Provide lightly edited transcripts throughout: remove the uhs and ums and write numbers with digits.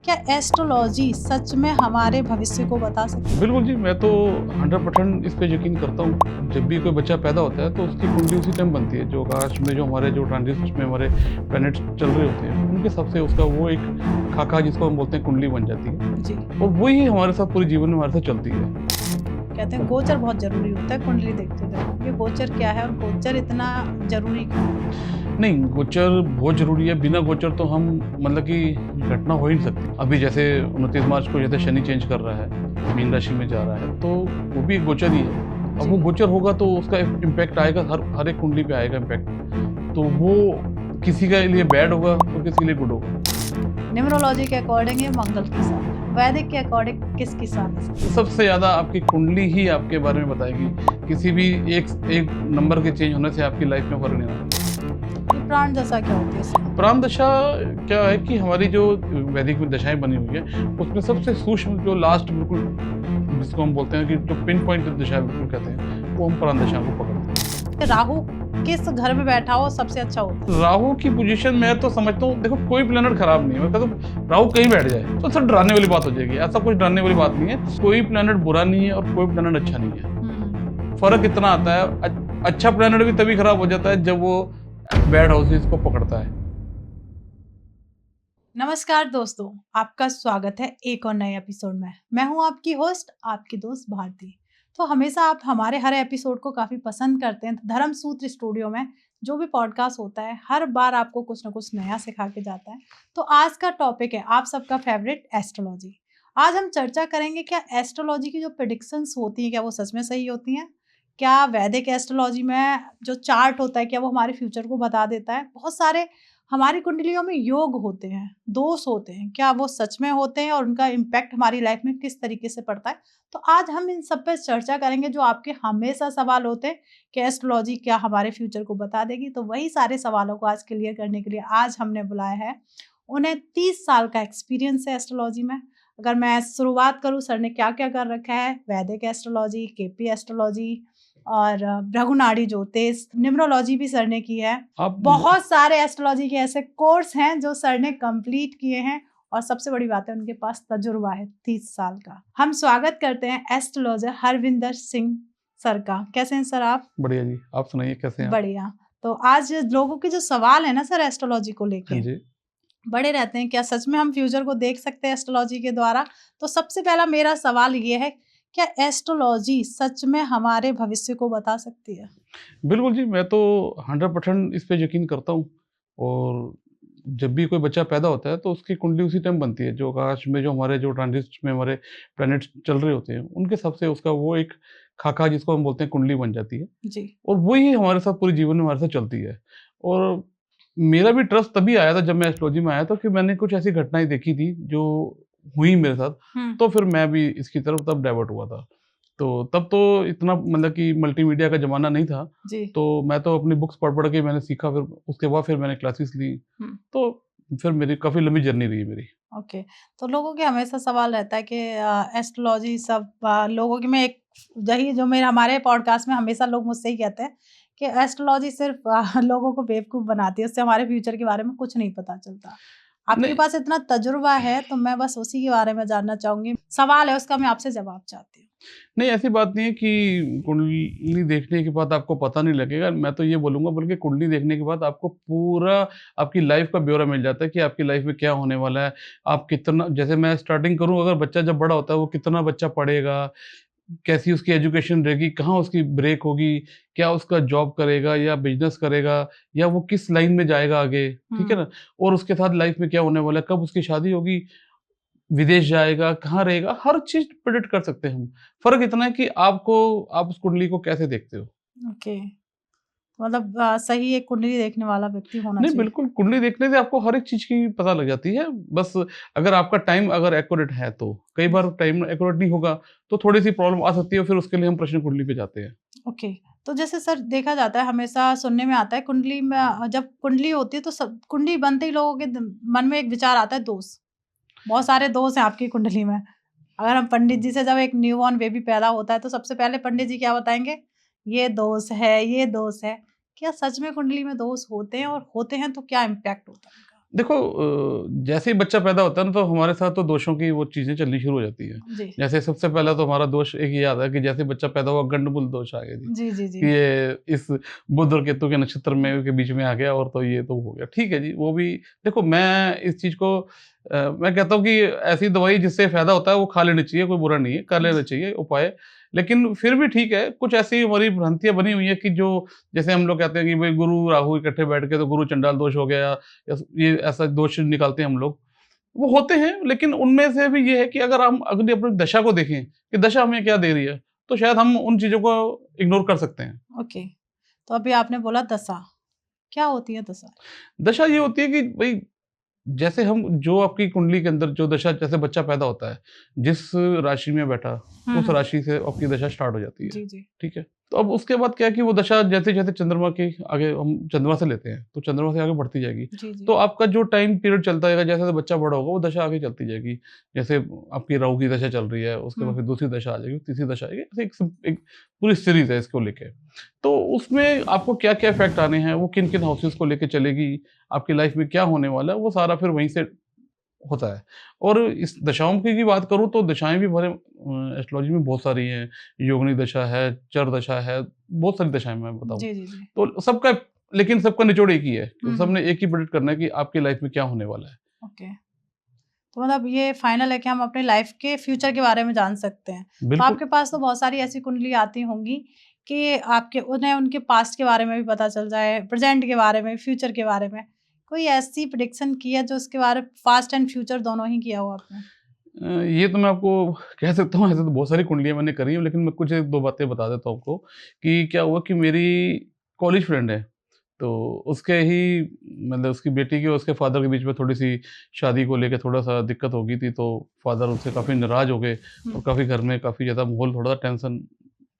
क्या एस्ट्रोलॉजी सच में हमारे भविष्य को बता सकती है? बिल्कुल जी, मैं तो 100% इस पे यकीन करता हूँ। जब भी कोई बच्चा पैदा होता है तो उसकी कुंडली उसी टाइम बनती है। जो आकाश में जो हमारे जो ट्रांजिट्स में हमारे प्लैनेट्स चल रहे होते हैं, उनके हिसाब से उसका वो एक खाका जिसको हम बोलते हैं कुंडली बन जाती है। जी, और वही हमारे साथ पूरे जीवन में हमारे साथ चलती है। कहते हैं गोचर बहुत जरूरी होता है कुंडली देखते हुए। ये गोचर क्या है और गोचर इतना जरूरी क्यों है? नहीं, गोचर बहुत ज़रूरी है। बिना गोचर तो हम मतलब कि घटना हो ही नहीं सकती। अभी जैसे 29 मार्च को जैसे शनि चेंज कर रहा है, मीन राशि में जा रहा है, तो वो भी एक गोचर ही है। अब वो गोचर होगा तो उसका इम्पैक्ट आएगा, हर एक कुंडली पे आएगा इम्पैक्ट। तो वो किसी के लिए बैड होगा और किसी के लिए गुड होगा। न्यूमरोलॉजी के अकॉर्डिंग ये मंगल की साल है, वैदिक के अकॉर्डिंग किसकी साल है? सबसे ज़्यादा आपकी कुंडली ही आपके बारे में बताएगी। किसी भी एक नंबर के चेंज होने से आपकी लाइफ में फ़र्क नहीं आता। ये प्राण दशा क्या होती है इसमें? प्राण दशा क्या है कि हमारी जो वैदिक में दशाएं बनी हुई है, उसमें सबसे सूक्ष्म जो लास्ट बिल्कुल जिसको हम बोलते हैं कि जो पिन पॉइंट दशा बिल्कुल कहते हैं, वो हम प्राण दशाओं को पकड़ते हैं। राहु किस घर में बैठा हो सबसे अच्छा होता है? राहु की पोजीशन मैं तो समझता हूँ, देखो कोई प्लेनेट खराब नहीं है। मैं कहता हूँ राहु कहीं बैठ जाए तो सर डराने वाली बात हो जाएगी। ऐसा कुछ डरने वाली बात नहीं है। कोई प्लेनेट बुरा नहीं है और कोई प्लेनेट अच्छा नहीं है। फर्क इतना आता है, अच्छा प्लेनेट भी तभी खराब हो जाता है जब वो बैड हाउसेस को पकड़ता है। नमस्कार दोस्तों, आपका स्वागत है एक और नए एपिसोड में। मैं हूं आपकी होस्ट, आपकी दोस्त भारती। तो हमेशा आप हमारे हर एपिसोड को काफ़ी पसंद करते हैं। धर्म सूत्र स्टूडियो में जो भी पॉडकास्ट होता है, हर बार आपको कुछ ना कुछ नया सिखा के जाता है। तो आज का टॉपिक है आप सबका फेवरेट एस्ट्रोलॉजी। आज हम चर्चा करेंगे क्या एस्ट्रोलॉजी की जो प्रिडिक्शंस होती हैं क्या वो सच में सही होती हैं? क्या वैदिक एस्ट्रोलॉजी में जो चार्ट होता है क्या वो हमारे फ्यूचर को बता देता है? बहुत सारे हमारी कुंडलियों में योग होते हैं, दोष होते हैं, क्या वो सच में होते हैं और उनका इम्पैक्ट हमारी लाइफ में किस तरीके से पड़ता है? तो आज हम इन सब पे चर्चा करेंगे जो आपके हमेशा सवाल होते हैं कि एस्ट्रोलॉजी क्या हमारे फ्यूचर को बता देगी? तो वही सारे सवालों को आज क्लियर करने के लिए आज हमने बुलाया है। उन्हें 30 साल का एक्सपीरियंस है एस्ट्रोलॉजी में। अगर मैं शुरुआत करूँ सर ने क्या-क्या कर रखा है, वैदिक एस्ट्रोलॉजी, केपी एस्ट्रोलॉजी और भृगुनाड़ी ज्योतिष, न्यूमरोलॉजी भी सर ने की है। आप बहुत सारे एस्ट्रोलॉजी के ऐसे कोर्स हैं जो सर ने कंप्लीट किए हैं और सबसे बड़ी बात है उनके पास तजुर्बा है 30 साल का। हम स्वागत करते हैं एस्ट्रोलॉजर हरविंदर सिंह सर का। कैसे हैं सर आप? बढ़िया जी, आप सुनाइए कैसे हैं आप? बढ़िया। तो आज लोगों के जो सवाल है ना सर एस्ट्रोलॉजी को हाँ लेके जी। बड़े रहते हैं, क्या सच में हम फ्यूचर को देख सकते हैं एस्ट्रोलॉजी के द्वारा? तो सबसे पहला मेरा सवाल ये है, क्या एस्ट्रोलॉजी सच में हमारे भविष्य को बता सकती है? बिल्कुल जी, मैं तो 100% इस पे यकीन करता हूँ। और जब भी कोई बच्चा पैदा होता है तो उसकी कुंडली उसी टाइम बनती है। जो आकाश में जो हमारे जो ट्रांजिट्स में हमारे प्लैनेट्स चल रहे होते हैं, उनके हिसाब से उसका वो एक खाका जिसको हम बोलते हैं कुंडली बन जाती है। जी। और वही हमारे साथ पूरे जीवन में हमारे साथ चलती है। और मेरा भी ट्रस्ट तभी आया था जब मैं एस्ट्रोलॉजी में आया था कि मैंने कुछ ऐसी घटनाएँ देखी थी जो हुई मेरे साथ, हुँ। तो फिर मैं भी इसकी तरफ तब डाइवर्ट हुआ था। तो तब तो इतना मतलब कि मल्टीमीडिया का ज़माना नहीं था, जी। तो मैं तो अपनी बुक्स पढ़-पढ़ के मैंने सीखा, फिर उसके बाद फिर मैंने क्लासेस ली। हुँ। तो फिर मेरी काफ़ी लंबी जर्नी रही मेरी। ओके। तो लोगों के हमेशा सवाल रहता है कि एस्ट्रोलॉजी सब लोगों की मैं एक यही जो मेरे हमारे पॉडकास्ट में हमेशा लोग मुझसे ही कहते हैं कि एस्ट्रोलॉजी सिर्फ़ लोगों को बेवकूफ़ बनाती है, उससे हमारे फ्यूचर के बारे में कुछ नहीं पता चलता। आपके नहीं पास इतना तजुर्बा है, तो मैं बस उसी के बारे में जानना चाहूँगी। सवाल है उसका मैं आपसे जवाब चाहती हूँ। नहीं, ऐसी बात नहीं है कि कुंडली देखने के बाद आपको पता नहीं लगेगा। मैं तो ये बोलूँगा बल्कि कुंडली देखने के बाद आपको पूरा आपकी लाइफ़ का ब्यौरा मिल जाता है कि आपकी लाइफ़ में क्या होने वाला है। आप कितना, जैसे मैं स्टार्टिंग करूँ, अगर बच्चा जब बड़ा होता है वो कितना बच्चा पढ़ेगा, कैसी उसकी एजुकेशन रहेगी, कहाँ उसकी ब्रेक होगी, क्या उसका जॉब करेगा या बिज़नेस करेगा या वो किस लाइन में जाएगा आगे, ठीक है हुँ। ना? और उसके साथ लाइफ़ में क्या होने वाला है, कब उसकी शादी होगी, विदेश जाएगा, कहाँ रहेगा, हर चीज़ प्रेडिक्ट कर सकते हैं हम। फ़र्क इतना है कि आप उस कुंडली को कैसे देखते हो। ओके। मतलब सही एक कुंडली देखने वाला व्यक्ति होना नहीं, चाहिए। बिल्कुल कुंडली देखने से आपको हर एक चीज़ की पता लग जाती है। बस अगर आपका टाइम अगर एक्यूरेट है तो। कई बार टाइम एक्यूरेट नहीं होगा, तो थोड़ी-सी प्रॉब्लम आ सकती है, फिर उसके लिए हम प्रश्न कुंडली पे जाते हैं। ओके। तो जैसे सर देखा जाता है हमेशा सुनने में आता है कुंडली में जब कुंडली होती है तो सब कुंडली बनते ही लोगों के मन में एक विचार आता है दोष। बहुत सारे दोष हैं आपकी कुंडली में। अगर हम पंडित जी से जब एक न्यूबॉर्न बेबी पैदा होता है तो सबसे पहले पंडित जी क्या बताएँगे? ये दोष है, ये दोष है। क्या सच में कुंडली में दोष होते हैं और होते हैं तो क्या इम्पैक्ट होता है उनका? देखो जैसे ही बच्चा पैदा होता है ना तो हमारे साथ तो दोषों की वो चीज़ें चलनी शुरू हो जाती है। जी। जैसे सबसे पहला तो हमारा दोष एक ये आता है कि जैसे ही बच्चा पैदा हुआ गंडमूल दोष आ गया जी। जी, जी, जी। कि ये इस बुध और केतु के नक्षत्र में के बीच में आ गया और तो ये तो हो गया। ठीक है जी, वो भी देखो मैं इस चीज़ को मैं कहता हूँ कि ऐसी दवाई जिससे फ़ायदा होता है वो खा लेनी चाहिए, कोई बुरा नहीं है, कर लेना चाहिए उपाय। लेकिन फिर भी ठीक है, कुछ ऐसी हमारी भ्रांतियाँ बनी हुई हैं कि जो जैसे हम लोग कहते हैं कि भई गुरु, राहु इकट्ठे बैठ के तो गुरु चंडाल दोष हो गया या ये ऐसा दोष निकालते हैं हम लोग। वो होते हैं, लेकिन उनमें से भी ये है कि अगर हम अगली अपनी दशा को देखें कि दशा हमें क्या दे रही है, तो शायद हम उन चीज़ों को इग्नोर कर सकते हैं। ओके। तो अभी आपने बोला दशा, क्या होती है दशा? दशा ये होती है कि भई जैसे हम जो आपकी कुंडली के अंदर जो दशा जैसे बच्चा पैदा होता है, जिस राशि में बैठा, हुँ, उस हुँ। राशि से आपकी दशा स्टार्ट हो जाती है, जी, जी। ठीक है? तो अब उसके बाद क्या है कि वो दशा जैसे-जैसे चंद्रमा के आगे हम चंद्रमा से लेते हैं, तो चंद्रमा से आगे बढ़ती जाएगी। जी, जी। तो आपका जो टाइम पीरियड चलता जाएगा, जैसे-जैसे बच्चा बड़ा होगा, वो दशा आगे चलती जाएगी। जैसे आपकी राहु की दशा चल रही है, उसके बाद हुँ। फिर दूसरी दशा आ जाएगी, तीसरी दशा आएगी, ऐसे एक पूरी सीरीज़ है इसको लेके। तो उसमें आपको क्या-क्या इफ़ेक्ट आने हैं, वो किन-किन हाउसेज़ को लेके चलेगी, आपकी लाइफ़ में क्या होने वाला है, वो सारा फिर वहीं से होता है। और इस दशाओं की बात करूँ तो दशाएँ भी हमारे एस्ट्रोलॉजी में बहुत सारी हैं। योगिनी दशा है, चर दशा है, बहुत सारी दशाएँ मैं बताऊँ। जी, जी, जी। तो सबका लेकिन सबका निचोड़ एक ही है कि हुँ, हुँ। सबने एक ही प्रेडिक्ट करना है कि आपकी लाइफ़ में क्या होने वाला है। ओके। तो मतलब ये फाइनल है कि हम अपनी लाइफ के फ्यूचर के बारे में जान सकते हैं। तो बिल्कुल। आपके पास तो बहुत सारी ऐसी कुंडली आती होंगी कि आपके उन्हें उनके पास्ट के बारे में भी पता चल जाए, प्रेज़ेंट के बारे में, फ्यूचर के बारे में। कोई ऐसी प्रेडिक्शन की है जो उसके बारे पास्ट एंड फ्यूचर दोनों ही किया हो आपने? ये तो मैं आपको कह सकता हूँ, ऐसे तो बहुत सारी कुंडलियाँ मैंने करी हैं, लेकिन मैं कुछ 1-2 बातें बता देता हूँ आपको कि क्या हुआ कि मेरी कॉलेज फ्रेंड है। तो उसके ही मतलब उसकी बेटी की और उसके फ़ादर के बीच में थोड़ी-सी शादी को लेके थोड़ा-सा दिक्कत हो गई थी, तो फ़ादर उससे काफ़ी नाराज़ हो गए और हुँ। काफ़ी घर में काफ़ी ज़्यादा माहौल थोड़ा टेंशन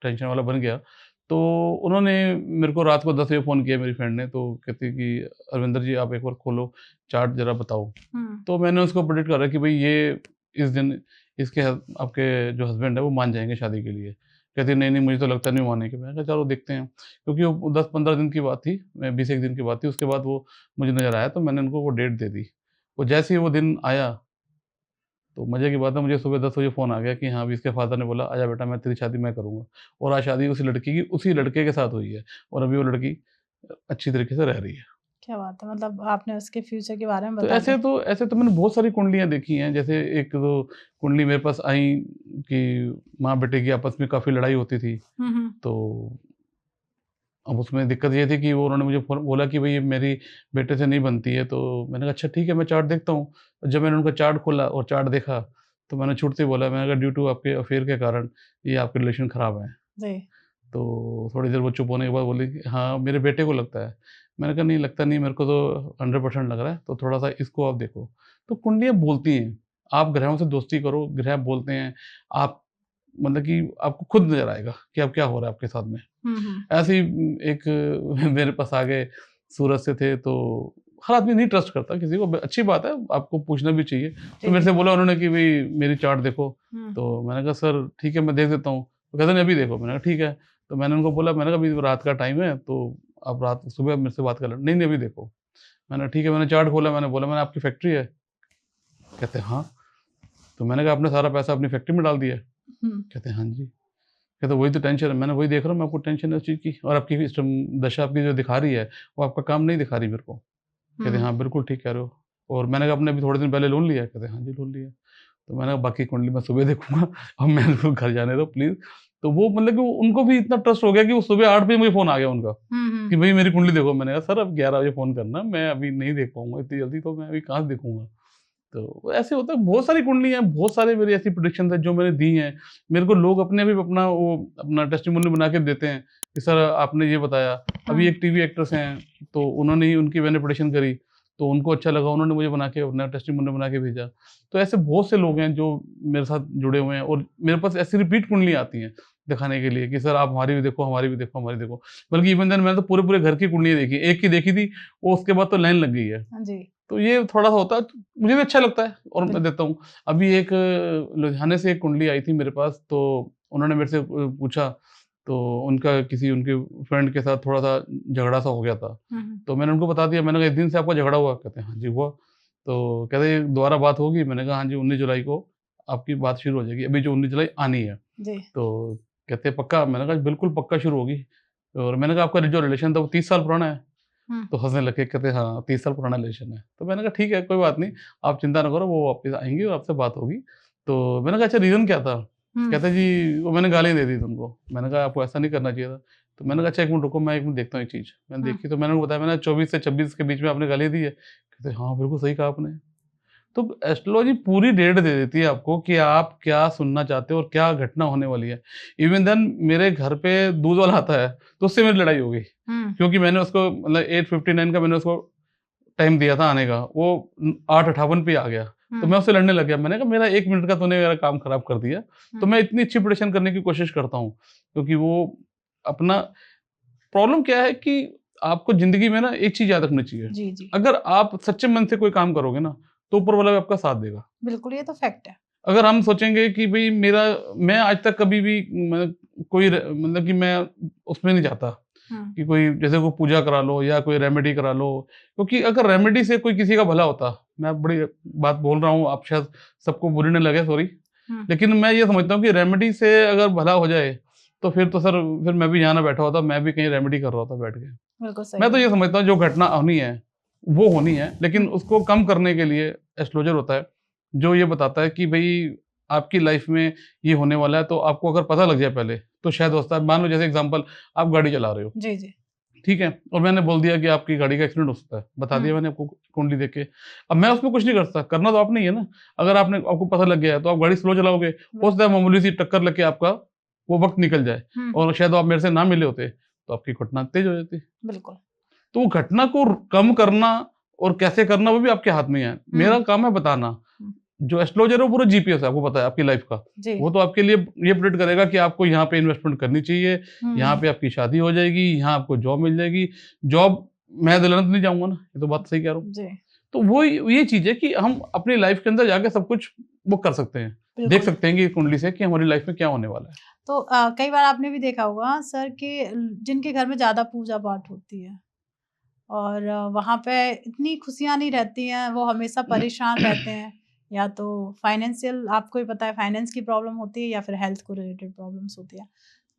टेंशन वाला बन गया। तो उन्होंने मेरे को रात को 10 बजे फ़ोन किया मेरी फ्रेंड ने, तो कहती कि अरविंदर जी आप एक बार खोलो चार्ट ज़रा बताओ। हुँ। तो मैंने उसको प्रेडिक्ट करा कि भई ये इस दिन इसके आपके जो हस्बैंड है वो मान जाएँगे शादी के लिए। कहती नहीं, नहीं मुझे तो लगता नहीं वो मानेंगे। मैंने कहा चलो देखते हैं। क्योंकि वो 10-15 दिन की बात थी, 20-1 दिन की बात थी। उसके बाद वो मुझे नज़र आया तो मैंने उनको वो डेट दे दी। वो जैसे ही वो दिन आया, तो मज़े की बात है मुझे सुबह 10 बजे फ़ोन आ गया कि हाँ, अभी इसके फ़ादर ने बोला आजा बेटा मैं तेरी शादी मैं करूँगा। और आज शादी उसी लड़की की उसी लड़के के साथ हुई है और अभी वो लड़की अच्छी तरीके से रह रही है। क्या बात है! मतलब आपने उसके फ्यूचर के बारे में तो बता दिया। ऐसे तो मैंने बहुत सारी कुंडलियाँ देखी हैं। जैसे एक तो कुंडली मेरे पास आई कि माँ-बेटे की आपस में काफ़ी लड़ाई होती थी। हुँ, हुँ। तो अब उसमें दिक्कत ये थी कि वो उन्होंने मुझे बोला कि भई ये मेरी बेटे से नहीं बनती है। तो मैंने कहा अच्छा ठीक है मैं चार्ट देखता हूँ। जब मैंने उनका चार्ट खोला और चार्ट देखा, तो मैंने छूटते ही बोला मैंने कहा ड्यू टू आपके अफ़ेयर के कारण ये आपके रिलेशन ख़राब हैं। जी। तो थोड़ी देर वो चुप होने के बाद बोली कि हाँ, मेरे बेटे को लगता है। मैंने कहा नहीं लगता नहीं मेरे को तो 100% लग रहा है, तो थोड़ा-सा इसको आप देखो। तो कुंडलियाँ बोलती हैं, आप ग्रहों से दोस्ती करो, ग्रह बोलते हैं, आप मतलब कि आपको खुद नज़र आएगा कि अब क्या हो रहा है आपके साथ में। हुँ, हुँ। ऐसे ही एक मेरे पास आ गए, सूरत से थे, तो हर आदमी नहीं ट्रस्ट करता किसी को, ब अच्छी बात है, आपको पूछना भी चाहिए। तो जी, मेरे जी। से बोला उन्होंने कि भई मेरी चार्ट देखो, हुँ। तो मैंने कहा सर ठीक है मैं देख देता हूँ। तो कहते नहीं अभी देखो, मैंने कहा ठीक है। तो मैंने उनको बोला मैंने कहा अभी रात का टाइम है, तो आप रात सुबह मेरे से बात कर लेना। नहीं, नहीं अभी देखो। मैंने ठीक है, मैंने चार्ट खोला, मैंने बोला मैंने आपकी फैक्ट्री है? कहते हाँ। तो मैंने कहा आपने सारा पैसा अपनी फैक्ट्री में डाल दिया है? हुँ। कहते हैं हाँ जी। कहते वही तो टेंशन है, मैंने वही देख रहा हूँ, मैं आपको टेंशन है उस चीज़ की और आपकी दशा आपकी जो दिखा रही है, वो आपका काम नहीं दिखा रही मेरे को। कहते हुँ। हाँ, बिल्कुल ठीक कह रहे हो। और मैंने कहा आपने अभी थोड़े दिन पहले लोन लिया है? कहते हाँ जी, लोन लिया है। तो मैंने कहा बाकी कुंडली मैं सुबह देखूँगा अब मेरे को घर जाने दो प्लीज़। तो वो मतलब कि उनको भी इतना ट्रस्ट हो गया कि वो सुबह 8 बजे मुझे फ़ोन आ गया उनका, हुँ, कि हुँ। भई मेरी कुंडली देखो। मैंने कहा सर अब 11 बजे फ़ोन करना, मैं अभी नहीं देख पाऊँगा इतनी जल्दी, तो मैं अभी कहाँ से देखूँगा? तो ऐसे होता है, बहुत सारी कुंडलियाँ हैं, बहुत सारे मेरी ऐसी प्रेडिक्शंस हैं जो मैंने दी हैं। मेरे को लोग अपने भी अपना वो अपना टेस्टिमोनी बना के देते हैं कि सर आपने ये बताया। अभी हुँ। एक टीवी एक्ट्रेस हैं, तो उन्होंने ही उनकी मैंने प्रेडिक्शन करी, तो उनको अच्छा लगा, उन्होंने मुझे बना के अपना टेस्टिमोनी बना के भेजा। तो ऐसे बहुत से लोग हैं जो मेरे साथ जुड़े हुए हैं और मेरे पास ऐसी रिपीट कुंडलियाँ आती हैं दिखाने के लिए कि सर आप हमारी भी देखो, हमारी भी देखो, हमारी देखो। बल्कि इवन देन मैंने तो पूरे-पूरे घर की कुंडलियाँ देखी। एक की देखी थी, वो उसके बाद तो लाइन लग गई है। हाँ जी। तो ये थोड़ा-सा होता है, तो मुझे भी अच्छा लगता है और मैं बिल्कुल। देता हूँ। अभी एक लुधियाने से एक कुंडली आई थी मेरे पास, तो उन्होंने मेरे से पूछा तो उनका किसी उनके फ्रेंड के साथ थोड़ा-सा झगड़ा सा हो गया था। हुँ, तो मैंने उनको बता दिया, मैंने कहा, "इस दिन से आपका झगड़ा हुआ?" कहते हैं, "हाँ जी, हुआ।" तो कहते हैं, "दोबारा बात होगी?" मैंने कहा, "हाँ जी, 19 जुलाई को आपकी बात शुरू हो जाएगी, अभी जो 19 जुलाई आनी है।" जी। तो कहते हैं, "पक्का?" मैंने कहा, "बिल्कुल पक्का शुरू होगी।" और मैंने कहा, "आपका जो रिलेशन था वो 30 साल पुराना है?" हुँ, तो हँसने लगे, कहते हैं, "हाँ, 30 साल पुराना रिलेशन है।" तो मैंने कहा, "ठीक है, कोई बात नहीं, आप चिंता ना करो, वो वापस आएँगे और आपसे बात होगी।" तो मैंने कहा, "अच्छा, रीज़न क्या था?" हुँ, कहते हैं, "जी, वो मैंने गाली दे दी थी उनको।" मैंने कहा, "आपको ऐसा नहीं करना चाहिए था।" तो मैंने कहा, "अच्छा, 1 मिनट रुको, मैं 1 मिनट देखता हूँ ये चीज़।" मैंने हुँ, देखी तो मैंने उनको बताया, मैंने 24 से 26 के बीच में आपने गाली दी है? कहते हैं, "हाँ, बिल्कुल सही कहा आपने।" तो एस्ट्रोलॉजी पूरी डेट दे देती है आपको कि आप क्या सुनना चाहते हो और क्या घटना होने वाली है। इवन देन मेरे घर पे दूध वाला आता है, तो उससे मेरी लड़ाई हो गई। हुँ, क्योंकि मैंने उसको मतलब 8:59 का मैंने उसको टाइम दिया था आने का, वो 8:58 पे आ गया। तो हुँ, मैं उससे लड़ने लग गया। मैंने कहा, मेरा 1 मिनट का तूने मेरा काम खराब कर दिया। तो हुँ, मैं इतनी अच्छी प्रिपरेशन करने की कोशिश करता हूँ, क्योंकि वो अपना प्रॉब्लम क्या है कि आपको ज़िंदगी में ना एक चीज़ याद रखनी चाहिए। जी, जी। अगर आप सच्चे मन से कोई काम करोगे ना, तो ऊपर वाला भी आपका साथ देगा। बिल्कुल, ये तो फैक्ट है। अगर हम सोचेंगे कि भई मैं आज तक कभी भी कोई मतलब कि मैं उसमें नहीं जाता हुँ, कि कोई जैसे कोई पूजा करा लो या कोई रेमेडी करा लो, क्योंकि अगर रेमेडी से कोई किसी का भला होता, मैं बड़ी बात बोल रहा हूँ, आप शायद सबको बुरी ना लगे, सॉरी, हुँ, लेकिन मैं ये समझता हूँ कि रेमेडी से अगर भला हो जाए, तो फिर तो सर फिर मैं भी यहाँ ना बैठा होता, मैं भी कहीं रेमेडी कर रहा होता बैठ के। बिल्कुल सही मैं तो ये बात है। समझता हूँ जो घटना होनी है, वो होनी है, लेकिन हुँ, उसको कम करने के लिए एस्ट्रोलॉजर होता है, जो ये बताता है कि भई आपकी लाइफ़ में ये होने वाला है, तो आपको अगर पता लग जाए पहले, तो शायद हो सकता है, मान लो जैसे एग्ज़ाम्पल, आप गाड़ी चला रहे हो, जी, जी। ठीक है? और मैंने बोल दिया कि आपकी गाड़ी का एक्सीडेंट हो सकता है, बता हुँ, दिया मैंने आपको कुंडली देख के। अब मैं उसमें कुछ नहीं कर सकता, करना तो आपने ही है ना। अगर आपको पता लग गया है, तो आप गाड़ी स्लो चलाओगे, हो सकता है बिल्कुल। मामूली सी टक्कर लग के आपका वो वक़्त निकल जाए हुँ, और शायद आप मेरे से ना मिले होते, तो आपकी घटना तेज़ हो जाती। बिल्कुल। तो वो घटना को कम करना और कैसे करना वो भी आपके हाथ में ही है। हुँ, मेरा काम है बताना। हुँ, जो एस्ट्रोलॉजर है वो पूरा जीपीएस है, आपको पता है आपकी लाइफ़ का। जी। वो तो आपके लिए ये प्रेडिक्ट करेगा कि आपको यहाँ पे इन्वेस्टमेंट करनी चाहिए, यहाँ हुँ, पे आपकी शादी हो जाएगी, यहाँ आपको जॉब मिल जाएगी। जॉब मैं दिलाने तो नहीं जाऊँगा ना, ये तो बात सही कह रहा हूँ। जी, तो वो ये चीज़ है कि हम अपनी लाइफ़ के अंदर जाके सब कुछ वो कर सकते हैं। देख बिल्कुल। सकते हैं कि कुंडली से कि हमारी लाइफ़ में क्या होने वाला है। तो कई बार आपने भी देखा होगा सर कि जिनके घर में ज़्यादा पूजा-पाठ होती है और वहाँ पे इतनी खुशियाँ नहीं रहती हैं, वो हमेशा परेशान रहते हैं, या तो फाइनेंशियल, आपको ही पता है फाइनेंस की प्रॉब्लम होती है या फिर हेल्थ को रिलेटेड प्रॉब्लम्स होती है।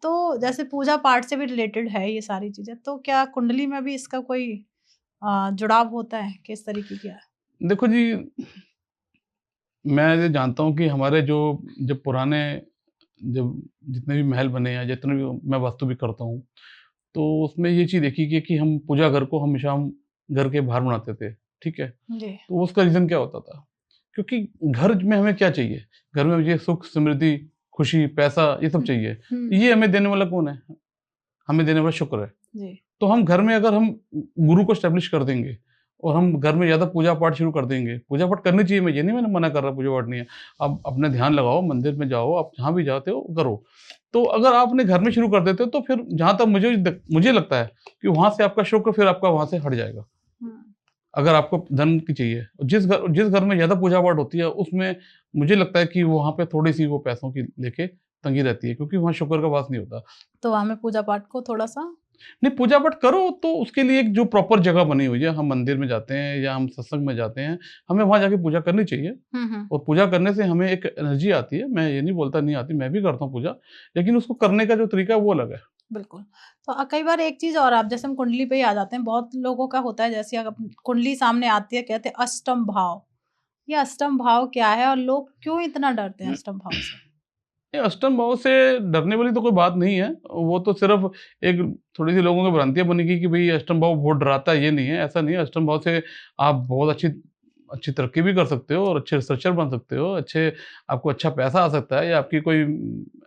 तो जैसे पूजा-पाठ से भी रिलेटेड है ये सारी चीज़ें, तो क्या कुंडली में भी इसका कोई जुड़ाव होता है? किस तरीके की है? देखो जी, मैं ये जानता हूँ कि हमारे जो जब पुराने जब जितने भी महल बने हैं, जितने भी मैं वास्तु भी करता हूँ, तो उसमें ये चीज़ देखी गई कि हम पूजा घर को हमेशा हम घर के बाहर बनाते थे, ठीक है? जी। तो उसका रीज़न क्या होता था? क्योंकि घर में हमें क्या चाहिए? घर में मुझे सुख, समृद्धि, खुशी, पैसा ये सब हुँ, चाहिए। हुँ, ये हमें देने वाला कौन है? हमें देने वाला शुक्र है। जी। तो हम घर में अगर हम गुरु को एस्टेब्लिश कर देंगे और हम घर में ज़्यादा पूजा-पाठ शुरू कर देंगे, पूजा-पाठ करनी चाहिए, मैं ये नहीं मैंने मना कर रहा पूजा-पाठ नहीं है। आप अपना ध्यान लगाओ, मंदिर में जाओ, आप जहाँ भी जाते हो करो। तो अगर आप अपने घर में शुरू कर देते हो तो फिर जहाँ तक मुझे लगता है कि वहाँ से आपका शुक्र फिर आपका वहाँ से हट जाएगा। हुँ, अगर आपको धन की चाहिए, जिस घर में ज़्यादा पूजा-पाठ होती है उसमें मुझे लगता है कि वहाँ पे थोड़ी-सी वो पैसों की लेके तंगी रहती है, क्योंकि वहाँ शुक्र का वास नहीं होता। तो हमें पूजा-पाठ को थोड़ा-सा नहीं, पूजा-पाठ करो तो उसके लिए एक जो प्रॉपर जगह बनी हुई है, हम मंदिर में जाते हैं या हम सत्संग में जाते हैं, हमें वहाँ जाके पूजा करनी चाहिए हुँ, हुँ। और पूजा करने से हमें एक एनर्जी आती है, मैं ये नहीं बोलता नहीं आती, मैं भी करता हूँ पूजा, लेकिन उसको करने का जो तरीका है वो अलग है। बिल्कुल। तो कई बार एक चीज़ और, आप जैसे हम कुंडली पे ही आ जाते हैं, बहुत लोगों का होता है जैसे अग कुंडली सामने आती है, कहते हैं अष्टम भाव। ये अष्टम भाव क्या है और लोग क्यों इतना डरते हैं अष्टम भाव से? ये अष्टम भाव से डरने वाली तो कोई बात नहीं है, वो तो सिर्फ़ एक थोड़ी-सी लोगों की भ्रांतियाँ बनी कि भई अष्टम भाव बहुत डराता है, ये नहीं है, ऐसा नहीं है। अष्टम भाव से आप बहुत अच्छी अच्छी तरक्की भी कर सकते हो और अच्छे रिसर्चर बन सकते हो, आपको अच्छा पैसा आ सकता है या आपकी कोई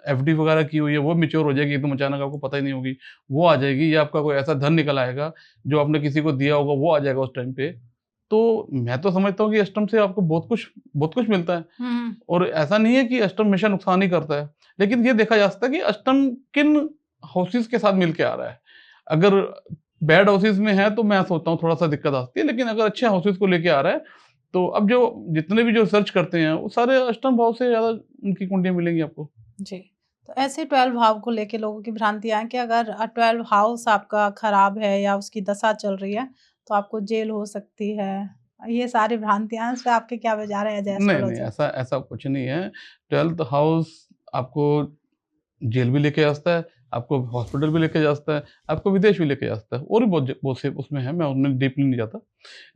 एफडी वगैरह की हुई है, वो मैच्योर हो जाएगी एकदम अचानक, आपको पता ही नहीं होगी, वो आ जाएगी या आपका कोई ऐसा धन निकल आएगा, जो आपने किसी को दिया होगा, वो आ जाएगा उस टाइम पे। तो मैं तो समझता हूँ कि अष्टम से आपको बहुत कुछ मिलता है। हुँ, हुँ। और ऐसा नहीं है कि अष्टम हमेशा नुकसान ही करता है। लेकिन ये देखा जा सकता है कि अष्टम किन हाउसेज़ के साथ मिल के आ रहा है। अगर बैड हाउसेज़ में है तो मैं सोचता हूँ थोड़ा-सा दिक्कत आ सकती है, लेकिन अगर अच्छे हाउसेज़ को लेके आ रहा है, तो अब जितने भी जो सर्च करते हैं, वो सारे अष्टम भाव से ज़्यादा उनकी कुंडलियाँ मिलेंगी आपको। जी। तो ऐसे 12 भाव को लेके लोगों की भ्रांतियाँ हैं कि अगर 12 हाउस आपका खराब है या उसकी दशा चल रही है, तो आपको जेल हो सकती है। ये सारी भ्रांतियाँ हैं, इस पे आपके क्या विचार हैं एज़ ए नहीं, नहीं, एस्ट्रोलॉजर? ऐसा ऐसा कुछ नहीं है। 12th हाउस आपको जेल भी लेके जा सकता है, आपको हॉस्पिटल भी लेके जा सकता है, आपको विदेश भी लेके जा सकता है और भी बहुत से उसमें है, मैं उनमें डीपली नहीं जाता।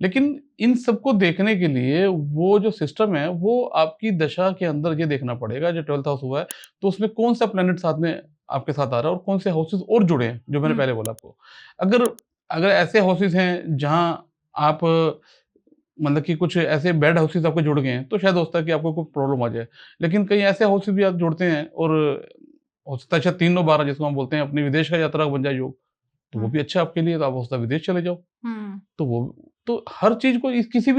लेकिन इन सबको देखने के लिए वो जो सिस्टम है, वो आपकी दशा के अंदर ये देखना पड़ेगा, जो 12th हाउस हुआ है, तो उसमें कौन-सा प्लैनेट साथ में आपके साथ आ रहा है और कौन से हाउसेस और जुड़े हैं, जो मैंने हुँ, पहले बोला आपको। अगर अगर ऐसे हाउसेस हैं, जहाँ आप मतलब कि कुछ ऐसे बैड हाउसेस आपके जुड़ गए हैं, तो शायद हो सकता है कि आपको कोई प्रॉब्लम आ जाए। लेकिन कई ऐसे हाउसेस भी आप जुड़ते हैं और हो सकता है शायद 3-9-12 जिसको हम बोलते हैं अपनी विदेश का यात्रा बन जाए योग, तो वो हुँ, भी अच्छा है आपके लिए, तो आप हो सकता है विदेश चले जाओ। हुँ, तो वो तो हर चीज़ को इस किसी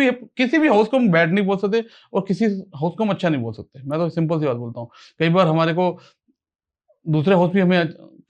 भी हाउस को हम बैड नहीं बोल सकते और किसी हाउस को हम अच्छा नहीं बोल सकते। मैं तो सिंपल सी बात बोलता हूँ। कई बार हमारे को दूसरे हाउस भी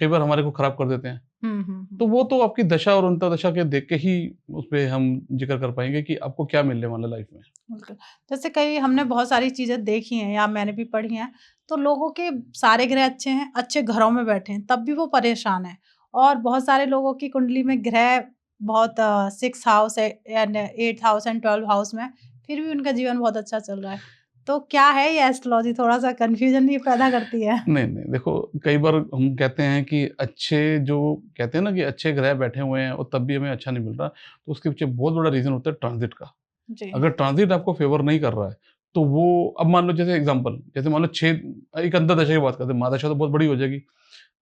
कई बार हमारे को खराब कर देते हैं। हुँ, हुँ, हुँ। तो वो तो आपकी दशा और अंतर्दशा के देख के ही उसपे हम ज़िक्र कर पाएँगे कि आपको क्या मिलने वाला है लाइफ़ में। बिल्कुल। जैसे कई हमने बहुत सारी चीज़ें देखी हैं या मैंने भी पढ़ी हैं, तो लोगों के सारे ग्रह अच्छे हैं, अच्छे घरों में बैठे हैं, तब भी वो परेशान हैं। और बहुत सारे लोगों की कुंडली में ग्रह बहुत 6 हाउस है and 8th house and 12 house में, फिर भी उनका जीवन बहुत अच्छा चल रहा है। तो क्या है ये एस्ट्रोलॉजी थोड़ा-सा कन्फ्यूजन ही पैदा करती है? नहीं, नहीं, देखो कई बार हम कहते हैं कि अच्छे जो कहते हैं ना कि अच्छे ग्रह बैठे हुए हैं और तब भी हमें अच्छा नहीं मिल रहा, तो उसके पीछे बहुत बड़ा रीज़न होता है ट्रांज़िट का। जी। अगर ट्रांज़िट आपको फ़ेवर नहीं कर रहा है, तो वो अब मान लो जैसे मान लो 6 एक अंतर्दशा की बात करते हैं, महादशा तो बहुत बड़ी हो जाएगी।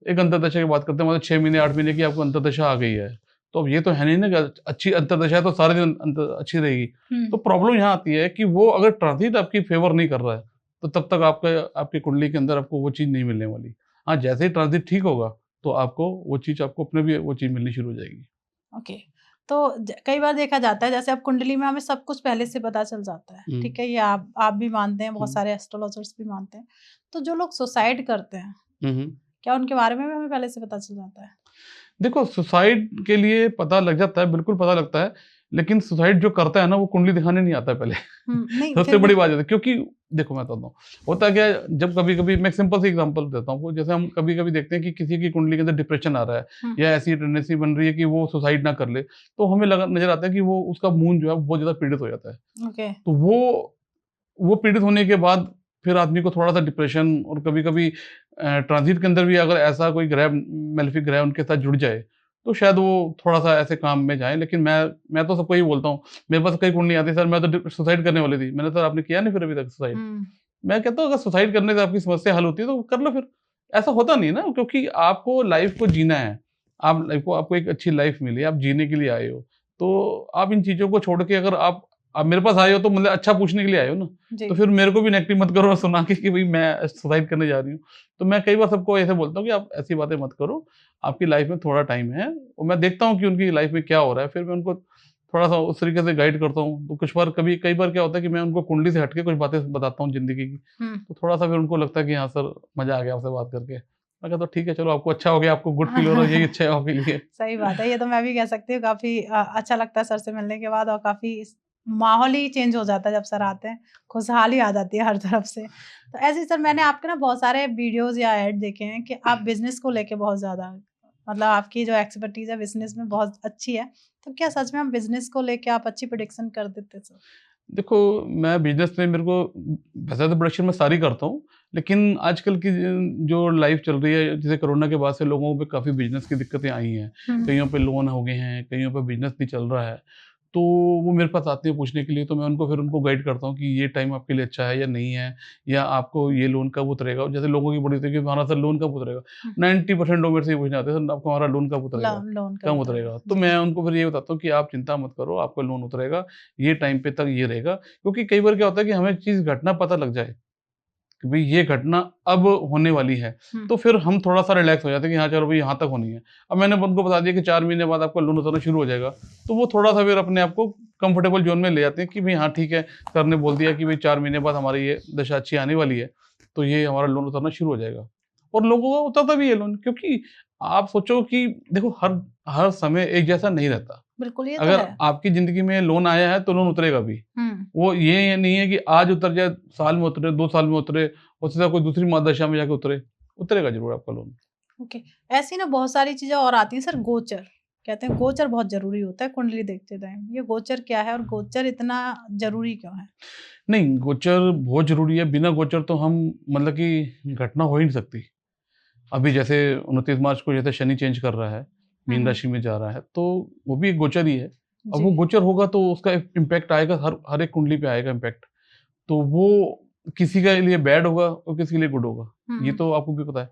एक अंतर्दशा की बात करते हैं, मतलब 6 महीने, 8 महीने की आपको अंतर्दशा आ गई है। तो अब ये तो है नहीं ना कि अच्छी अंतर्दशा है तो सारे दिन अच्छी रहेगी। हुँ, तो प्रॉब्लम यहाँ आती है कि वो अगर ट्रांज़िट आपकी फ़ेवर नहीं कर रहा है, तो तब तक आपकी कुंडली के अंदर आपको वो चीज़ नहीं मिलने वाली। हाँ, जैसे ही ट्रांज़िट ठीक होगा, तो आपको वो चीज़ आपको अपने भी वो चीज़ मिलनी शुरू हो जाएगी। ओके। तो कई बार देखा जाता है जैसे अब कुंडली में हमें सब कुछ पहले से पता चल जाता है, हुँ, ठीक है? ये आप भी मानते हैं, बहुत हुँ। सारे एस्ट्रोलॉजर्स भी मानते हैं। तो जो लोग सुसाइड करते हैं, हुँ, हुँ। क्या उनके बारे में भी हमें पहले से पता चल जाता है? देखो, सुसाइड के लिए पता लग जाता है, बिल्कुल पता लगता है, लेकिन सुसाइड जो करता है ना, वो कुंडली दिखाने नहीं आता है पहले। नहीं सबसे फिर बड़ी भी बात ये है क्योंकि देखो मैं बताता हूँ, होता क्या है जब कभी-कभी मैं एक सिंपल सी एग्ज़ाम्पल देता हूँ आपको, जैसे हम कभी-कभी देखते हैं कि किसी की कुंडली के अंदर डिप्रेशन आ रहा है हुँ, या ऐसी टेंडेंसी बन रही है कि वो सुसाइड ना कर ले, तो हमें लगा नज़र आता है कि वो उसका मून जो है बहुत ज़्यादा पीड़ित हो जाता है। ओके। तो वो पीड़ित होने के बाद फिर आदमी को थोड़ा-सा डिप्रेशन और कभी-कभी ट्रांज़िट के अंदर भी अगर ऐसा कोई ग्रह मैलेफिक ग्रह उनके साथ जुड़ जाए, तो शायद वो थोड़ा-सा ऐसे काम में जाएँ। लेकिन मैं तो सबको यही बोलता हूँ, मेरे पास कई कुंडली आती है, "सर मैं तो सुसाइड करने वाली थी।" मैंने, "सर आपने किया नहीं फिर अभी तक सुसाइड?" हुँ, मैं कहता हूँ अगर सुसाइड करने से आपकी समस्या हल होती है तो कर लो फिर। ऐसा होता नहीं है ना क्योंकि आपको लाइफ़ को जीना है। आपको एक अच्छी लाइफ़ मिली है, आप जीने के लिए आए हो। तो आप इन चीज़ों को छोड़ के अगर आप मेरे पास आए हो तो मतलब अच्छा पूछने के लिए आए हो ना। जी। तो फिर मेरे को भी नेगेटिव मत करो सुना के कि भई मैं सुसाइड करने जा रही हूँ। तो मैं कई बार सबको ऐसे बोलता हूँ कि आप ऐसी बातें मत करो। आपकी लाइफ़ में थोड़ा टाइम है और मैं देखता हूँ कि उनकी लाइफ़ में क्या हो रहा है। फिर मैं उनको थोड़ा-सा उस तरीके से गाइड करता हूँ। तो कुछ बार कई बार क्या होता है कि मैं उनको कुंडली से हट के कुछ बातें बताता हूँ ज़िंदगी की। हुँ। तो थोड़ा-सा फिर उनको लगता है कि हाँ सर, मज़ा आ गया आपसे बात करके। मैं कहता हूँ ठीक है चलो आपको अच्छा हो गया, आपको गुड फ़ील हो रहा है, यही अच्छा है आपके लिए। सही बात है, ये तो मैं भी कह सकती हूँ काफ़ी अच्छा लगता है सर से मिलने के बाद और काफ़ी माहौल ही चेंज हो जाता है जब सर आते हैं, खुशहाली आ जाती है हर तरफ से। तो ऐसे ही सर मैंने आपके ना बहुत सारे वीडियोज़ या ऐड देखे हैं कि आप बिज़नेस को लेके बहुत ज़्यादा मतलब आपकी जो एक्सपर्टीज़ है बिज़नेस में बहुत अच्छी है। तो क्या सच में हम बिज़नेस को लेके आप अच्छी प्रेडिक्शन कर देते सर? देखो, मैं बिज़नेस में मेरे को वैसे तो प्रोडक्शन मैं सारी करता हूँ, लेकिन आजकल की जो लाइफ़ चल रही है, जैसे कोरोना के बाद से लोगों पे काफ़ी बिज़नेस की दिक्कतें आई हैं। हुँ, कइयों पे लोन हो गए हैं, कइयों पे बिज़नेस नहीं चल रहा है। तो वो मेरे पास आते हैं पूछने के लिए, तो मैं उनको गाइड करता हूँ कि ये टाइम आपके लिए अच्छा है या नहीं है, या आपको ये लोन कब उतरेगा। जैसे लोगों की बड़ी होती है कि हमारा सर लोन कब उतरेगा? हुँ। 90% लोग मेरे से ये पूछने आते हैं, "सर आपका हमारा लोन कब उतरेगा? लोन लोन कब कब उतरेगा? उतरेगा?" तो जी। मैं उनको फिर ये बताता हूँ कि आप चिंता मत करो, आपका लोन उतरेगा, ये टाइम पे तक ये रहेगा। क्योंकि कई बार क्या होता है कि हमें चीज़ घटना पता लग जाए कि भई ये घटना अब होने वाली है, हुँ, तो फिर हम थोड़ा-सा रिलैक्स हो जाते हैं कि हाँ, चलो भई यहाँ तक होनी है। अब मैंने उनको बता दिया कि 4 महीने बाद आपका लोन उतरना शुरू हो जाएगा, तो वो थोड़ा-सा फिर अपने आप को कंफर्टेबल ज़ोन में ले जाते हैं कि भई हाँ, ठीक है, सर ने बोल दिया कि भई 4 महीने बाद हमारी ये दशा अच्छी आने वाली है, तो ये हमारा लोन उतरना शुरू हो जाएगा। और लोगों का उतरता भी है लोन, क्योंकि आप सोचो कि देखो हर हर समय एक जैसा नहीं रहता। बिल्कुल ये तो अगर है। आपकी ज़िंदगी में लोन आया है, तो लोन उतरेगा भी। हुँ, वो ये नहीं है कि आज उतर जाए, साल में उतरे, 2 साल में उतरे, हो सकता है कोई दूसरी महादशा में जाके उतरे। उतरेगा जरूर आपका लोन। ओके। ऐसी ना बहुत सारी चीजें और आती हैं सर। गोचर कहते हैं, गोचर बहुत जरूरी होता है कुंडली देखते टाइम। ये गोचर क्या है और गोचर इतना जरूरी क्यों है? नहीं, गोचर बहुत ज़रूरी है, बिना गोचर तो हम मतलब कि घटना हो ही नहीं सकती। अभी जैसे 29 मार्च को जैसे शनि चेंज कर रहा है, मीन हम्म। राशि में जा रहा है, तो वो भी एक गोचर ही है। अब जी। वो गोचर होगा तो उसका इम्पैक्ट आएगा, हर हर एक कुंडली पे आएगा इम्पैक्ट। तो वो किसी के लिए बैड होगा और किसी के लिए गुड होगा, ये हम्म। तो आपको भी पता है।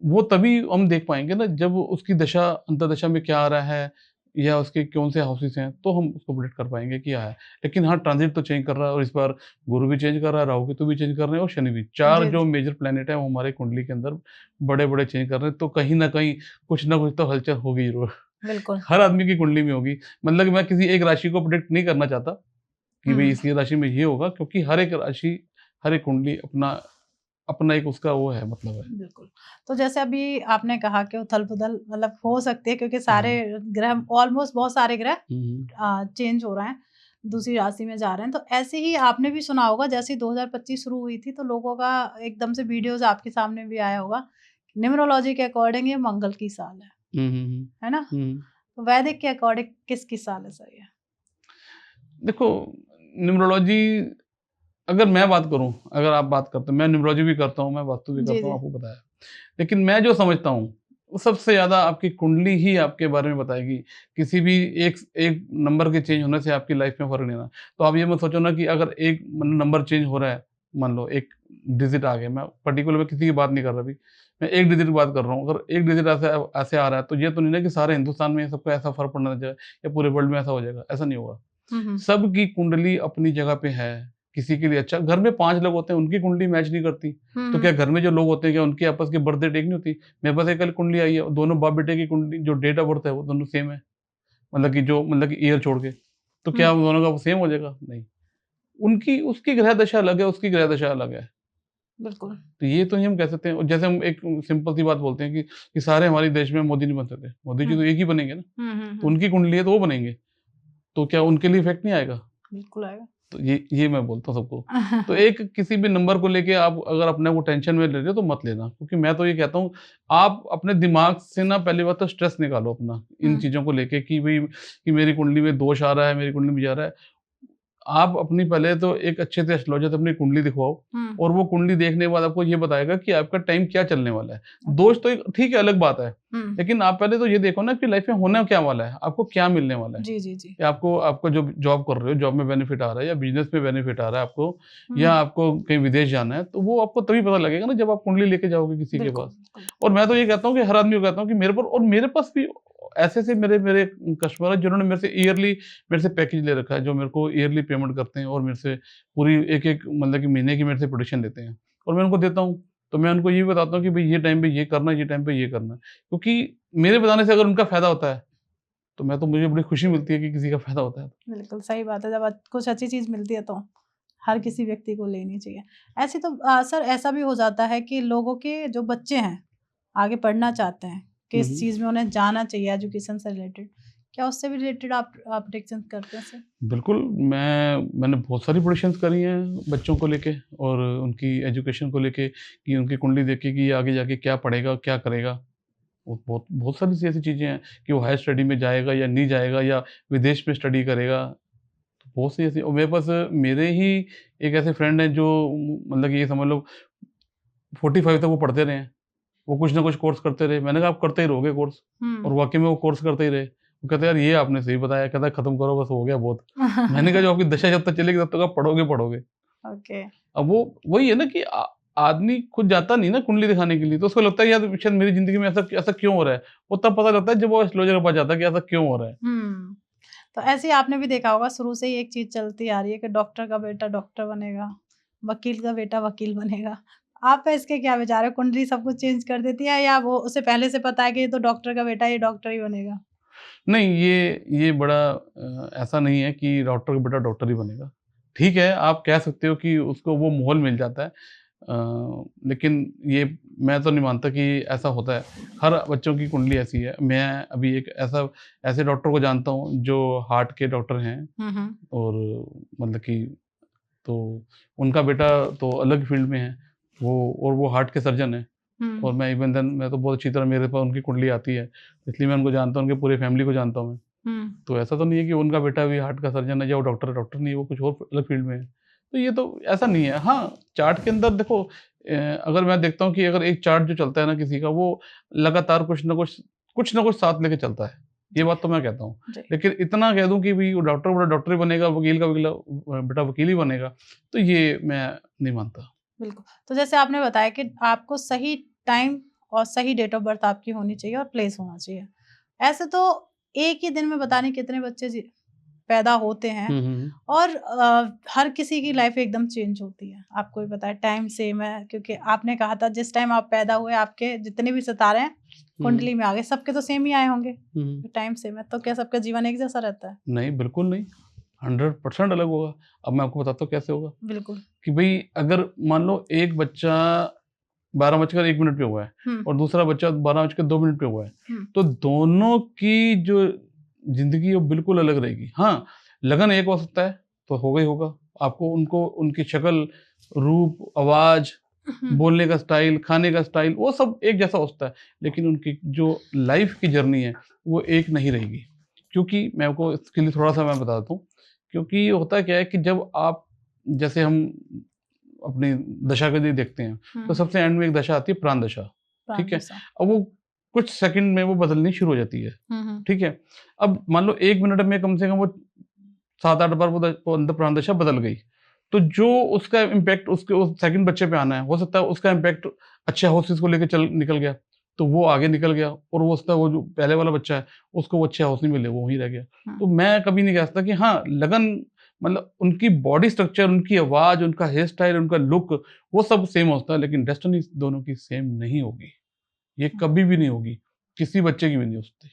वो तभी हम देख पाएँगे ना जब उसकी दशा अंतर्दशा में क्या आ रहा है या उसके कौन से हाउसेस हैं, तो हम उसको प्रेडिक्ट कर पाएँगे कि क्या है। लेकिन हाँ, ट्रांज़िट तो चेंज कर रहा है और इस बार गुरु भी चेंज कर रहा है, राहु केतु भी चेंज कर रहे हैं और शनि भी। 4 जी जो जी। मेजर प्लैनेट हैं वो हमारे कुंडली के अंदर बड़े-बड़े चेंज कर रहे हैं, तो कहीं न कहीं कुछ न कुछ तो हलचल होगी ज़रूर। बिल्कुल। हर आदमी की कुंडली में होगी। मतलब कि मैं किसी एक राशि को प्रेडिक्ट नहीं करना चाहता कि भई हम्म। इस ये राशि में ये होगा, क्योंकि हर एक राशि, हर एक कुंडली अपना अपना एक उसका वो है, मतलब है। बिल्कुल। तो जैसे अभी आपने कहा कि उथल-पुथल मतलब हो सकती है क्योंकि सारे हाँ। ग्रह ऑलमोस्ट बहुत सारे ग्रह हुँ, हुँ। चेंज हो रहे हैं, दूसरी राशि में जा रहे हैं। तो ऐसे ही आपने भी सुना होगा जैसे ही 2025 शुरू हुई थी तो लोगों का एकदम से वीडियोज़ आपके सामने भी आया होगा। न्यूमरोलॉजी के अकॉर्डिंग ये मंगल की साल हुँ, हुँ, हुँ। है ना? हुँ। तो वैदिक के अकॉर्डिंग किसकी साल है सर ये? देखो, न्यूमरोलॉजी अगर मैं बात करूँ, अगर आप बात करते हैं, मैं न्यूमरोलॉजी भी करता हूँ, मैं वास्तु भी जी, करता हूँ, जी। आपको पता है। लेकिन मैं जो समझता हूँ, वो सबसे ज़्यादा आपकी कुंडली ही आपके बारे में बताएगी। किसी भी एक एक नंबर के चेंज होने से आपकी लाइफ़ में फ़र्क नहीं आना। तो आप ये मत सोचो ना कि अगर एक नंबर चेंज हो रहा है, मान लो एक डिजिट आ गया, मैं पर्टिकुलर में किसी की बात नहीं कर रहा अभी, मैं एक डिजिट की बात कर रहा हूँ। अगर एक डिजिट ऐसे ऐसे आ रहा है, तो ये तो नहीं ना कि सारे हिंदुस्तान में सबको ऐसा फ़र्क पड़ना चाहिए या पूरे वर्ल्ड में ऐसा हो जाएगा, ऐसा नहीं होगा। हुँ, हुँ। सबकी कुंडली अपनी जगह पे है, किसी के लिए अच्छा घर में 5 लोग होते हैं, उनकी कुंडली मैच नहीं करती, हुँ, तो क्या हुँ। घर में जो लोग होते हैं, क्या उनकी आपस की बर्थ डेट एक नहीं होती? मेरे पास एक कल कुंडली आई है, दोनों बाप-बेटे की कुंडली जो डेट ऑफ बर्थ है, वो दोनों सेम है। मतलब कि ईयर छोड़ के, तो हुँ, क्या उन दोनों का सेम हो जाएगा? नहीं। उनकी उसकी ग्रह दशा अलग है, उसकी ग्रह दशा अलग है। बिल्कुल। तो ये तो नहीं हम कह सकते हैं। और जैसे हम एक सिंपल सी बात बोलते हैं कि सारे हमारे देश में मोदी नहीं बन सकते, मोदी जी हुँ। तो एक ही बनेंगे ना, हुँ, हुँ, तो हुँ। उनकी कुंडली है तो वो बनेंगे, तो क्या उनके लिए इफ़ेक्ट नहीं आएगा? बिल्कुल आएगा। तो ये मैं बोलता हूँ सबको। तो एक किसी भी नंबर को लेके आप अगर अपने को टेंशन में ले रहे हो तो मत लेना, क्योंकि मैं तो ये कहता हूँ, आप अपने दिमाग से ना पहली बात तो स्ट्रेस निकालो अपना, इन हुँ, चीज़ों को लेके कि भई कि मेरी कुंडली में दोष आ रहा है, मेरी कुंडली में जा रहा है। आप अपनी पहले तो एक अच्छे से एस्ट्रोलॉजर से अपनी कुंडली दिखवाओ हुँ। और वो कुंडली देखने के बाद आपको ये बताएगा कि आपका टाइम क्या चलने वाला है। ओके। दोष तो एक ठीक है, अलग बात है। हुँ। लेकिन आप पहले तो ये देखो ना कि लाइफ में होना क्या वाला है, आपको क्या मिलने वाला है। जी, जी, जी। या आपको आपको जो जॉब कर रहे हो, जॉब में बेनिफिट आ रहा है या बिज़नेस में बेनिफिट आ रहा है आपको, या हुँ। आपको कहीं विदेश जाना है, तो वो आपको तभी पता लगेगा ना जब आप कुंडली लेके जाओगे किसी के बिल्कुल, पास। बिल्कुल। और मैं तो ये कहता हूँ कि हर आदमी को कहता हूँ कि मेरे पास भी ऐसे-ऐसे मेरे मेरे कस्टमर हैं जिन्होंने मेरे से ईयरली मेरे से पैकेज ले रखा है, जो मेरे को ईयरली पेमेंट करते हैं और मेरे से पूरी एक-एक मतलब कि महीने की मेरे से प्रोडक्शन लेते हैं और मैं उनको देता हूँ। तो मैं उनको ये भी बताता हूँ कि भई ये टाइम पे ये करना है, ये टाइम पे ये करना है। क्योंकि मेरे बताने से अगर उनका फ़ायदा होता है, तो मैं तो मुझे बड़ी खुशी मिलती है कि किसी का फ़ायदा होता है। बिल्कुल, सही बात है। जब कुछ अच्छी चीज़ मिलती है तो हर किसी व्यक्ति को लेनी चाहिए। ऐसे तो सर ऐसा भी हो जाता है कि लोगों के जो बच्चे हैं, आगे पढ़ना चाहते हैं, हुँ, किस हुँ। चीज़ में उन्हें जाना चाहिए एजुकेशन से रिलेटेड, क्या उससे भी रिलेटेड आप प्रेडिक्शंस करते हैं सर? बिल्कुल, मैंने बहुत सारी प्रेडिक्शंस करी हैं बच्चों को लेके और उनकी एजुकेशन को लेके कि उनकी कुंडली देख के कि ये आगे जाके क्या पढ़ेगा, क्या करेगा। वो बहुत बहुत सारी सी ऐसी चीज़ें हैं कि वो हायर स्टडी में जाएगा या नहीं जाएगा या विदेश में स्टडी करेगा। तो बहुत सी ऐसी और मेरे पास मेरे ही एक ऐसे फ्रेंड हैं जो मतलब कि ये समझ लो 45 तक वो पढ़ते रहे हैं। वो कुछ ना कुछ कोर्स करते रहे। मैंने कहा आप करते ही रहोगे कोर्स हुँ। और वाक़ई में वो कोर्स करते ही रहे। वो कहते हैं यार ये आपने सही बताया, कहता है खत्म करो बस हो गया बहुत। मैंने कहा जो आपकी दशा जब तक चलेगी तब तक आप पढ़ोगे, पढ़ोगे। ओके। अब वो वही है ना कि आदमी खुद जाता नहीं ना कुंडली दिखाने के लिए, तो उसको लगता है यार शायद मेरी ज़िंदगी में ऐसा ऐसा क्यों हो रहा है? वो तब पता लगता है जब वो एस्ट्रोलॉजर के पास जाता है कि ऐसा क्यों हो रहा है। हुँ। तो ऐसे ही आपने भी देखा होगा शुरू से ही एक चीज़ चलती आ रही है कि डॉक्टर का बेटा डॉक्टर बनेगा, वकील का बेटा वकील बनेगा। आप पे इसके क्या विचार है? कुंडली सब कुछ चेंज कर देती है या वो उसे पहले से पता है कि ये तो डॉक्टर का बेटा है, ये डॉक्टर ही बनेगा? नहीं, ये बड़ा ऐसा नहीं है कि डॉक्टर का बेटा डॉक्टर ही बनेगा। ठीक है, आप कह सकते हो कि उसको वो माहौल मिल जाता है। लेकिन ये मैं तो नहीं मानता कि ऐसा होता है। हर बच्चों की कुंडली ऐसी है। मैं अभी एक ऐसे डॉक्टर को जानता हूँ जो हार्ट के डॉक्टर हैं हुँ, हुँ। और मतलब कि तो उनका बेटा तो अलग फ़ील्ड में है। वो हार्ट के सर्जन हैं। और मैं इवन देन मैं तो बहुत अच्छी तरह मेरे पास उनकी कुंडली आती है, इसलिए मैं उनको जानता हूँ, उनकी पूरी फैमिली को जानता हूँ मैं। तो ऐसा तो नहीं है कि उनका बेटा भी हार्ट का सर्जन है या वो डॉक्टर नहीं है, वो कुछ और अलग फील्ड में है। तो ये तो ऐसा नहीं है। हाँ, चार्ट के अंदर देखो अगर मैं देखता हूँ कि अगर एक चार्ट जो चलता है ना किसी का, वो लगातार कुछ ना कुछ साथ लेके चलता है। ये बात तो मैं कहता हूँ। जी। लेकिन इतना कह दूँ कि भई वो डॉक्टर बड़ा डॉक्टर ही बनेगा, वकील का बेटा वकील ही बनेगा, तो ये मैं नहीं मानता। बिल्कुल। तो जैसे आपने बताया कि आपको सही टाइम और सही डेट ऑफ बर्थ आपकी होनी चाहिए और प्लेस होना चाहिए। ऐसे तो एक ही दिन में पता नहीं कितने बच्चे पैदा होते हैं हुँ, हुँ, हुँ। और हर किसी की लाइफ एकदम चेंज होती है। आपको भी पता है टाइम सेम है क्योंकि आपने कहा था जिस टाइम आप पैदा हुए आपके जितने भी सितारे हैं हुँ, कुंडली में आ गए, सबके तो सेम ही आए होंगे। हुँ। टाइम सेम है, तो क्या सबका जीवन एक जैसा रहता है? नहीं, बिल्कुल नहीं, 100% अलग होगा। अब मैं आपको बताता हूँ कैसे होगा, बिल्कुल। कि भई अगर मान लो एक बच्चा 12 बजकर 1 मिनट पे हुआ है हुँ, और दूसरा बच्चा 12 बजकर 2 मिनट पे हुआ है, हुँ, तो दोनों की जो ज़िंदगी है वो बिल्कुल अलग रहेगी। हाँ, लगन एक हो सकता है, तो होगा ही होगा। आपको उनको उनकी शक्ल, रूप, आवाज़, हुँ, बोलने का स्टाइल, खाने का स्टाइल, वो सब एक जैसा हो सकता है, लेकिन उनकी जो लाइफ़ की जर्नी है, वो एक नहीं रहेगी। क्योंकि मैं आपको इसके लिए थोड़ा-सा मैं बताता हूँ, क्योंकि होता क्या है कि जब आप जैसे हम अपनी दशा के लिए देखते हैं, तो हुँ, सबसे एंड में एक दशा आती है प्राण दशा, ठीक है? प्राण-दशा। अब वो कुछ सेकंड में वो बदलनी शुरू हो जाती है, हुँ, हुँ, ठीक है? अब मान लो 1 मिनट में कम से कम वो 7-8 बार वो अंदर प्राण दशा बदल गई। तो जो उसका इम्पैक्ट उसके उस सेकंड बच्चे पे आना है, हो सकता है उसका इम्पैक्ट अच्छे हाउसेस को लेके चल निकल गया, तो वो आगे निकल गया और वो उसका वो जो पहले वाला बच्चा है, उसको वो अच्छे हाउस नहीं मिले, वो वहीं रह गया। हुँ, तो मैं कभी नहीं कह सकता कि हाँ, लगन मतलब उनकी बॉडी स्ट्रक्चर, उनकी आवाज़, उनका हेयर स्टाइल, उनका लुक, वो सब सेम होता है, लेकिन डेस्टिनी दोनों की सेम नहीं होगी। ये हुँ। कभी भी नहीं होगी, किसी बच्चे की भी नहीं हो सकती।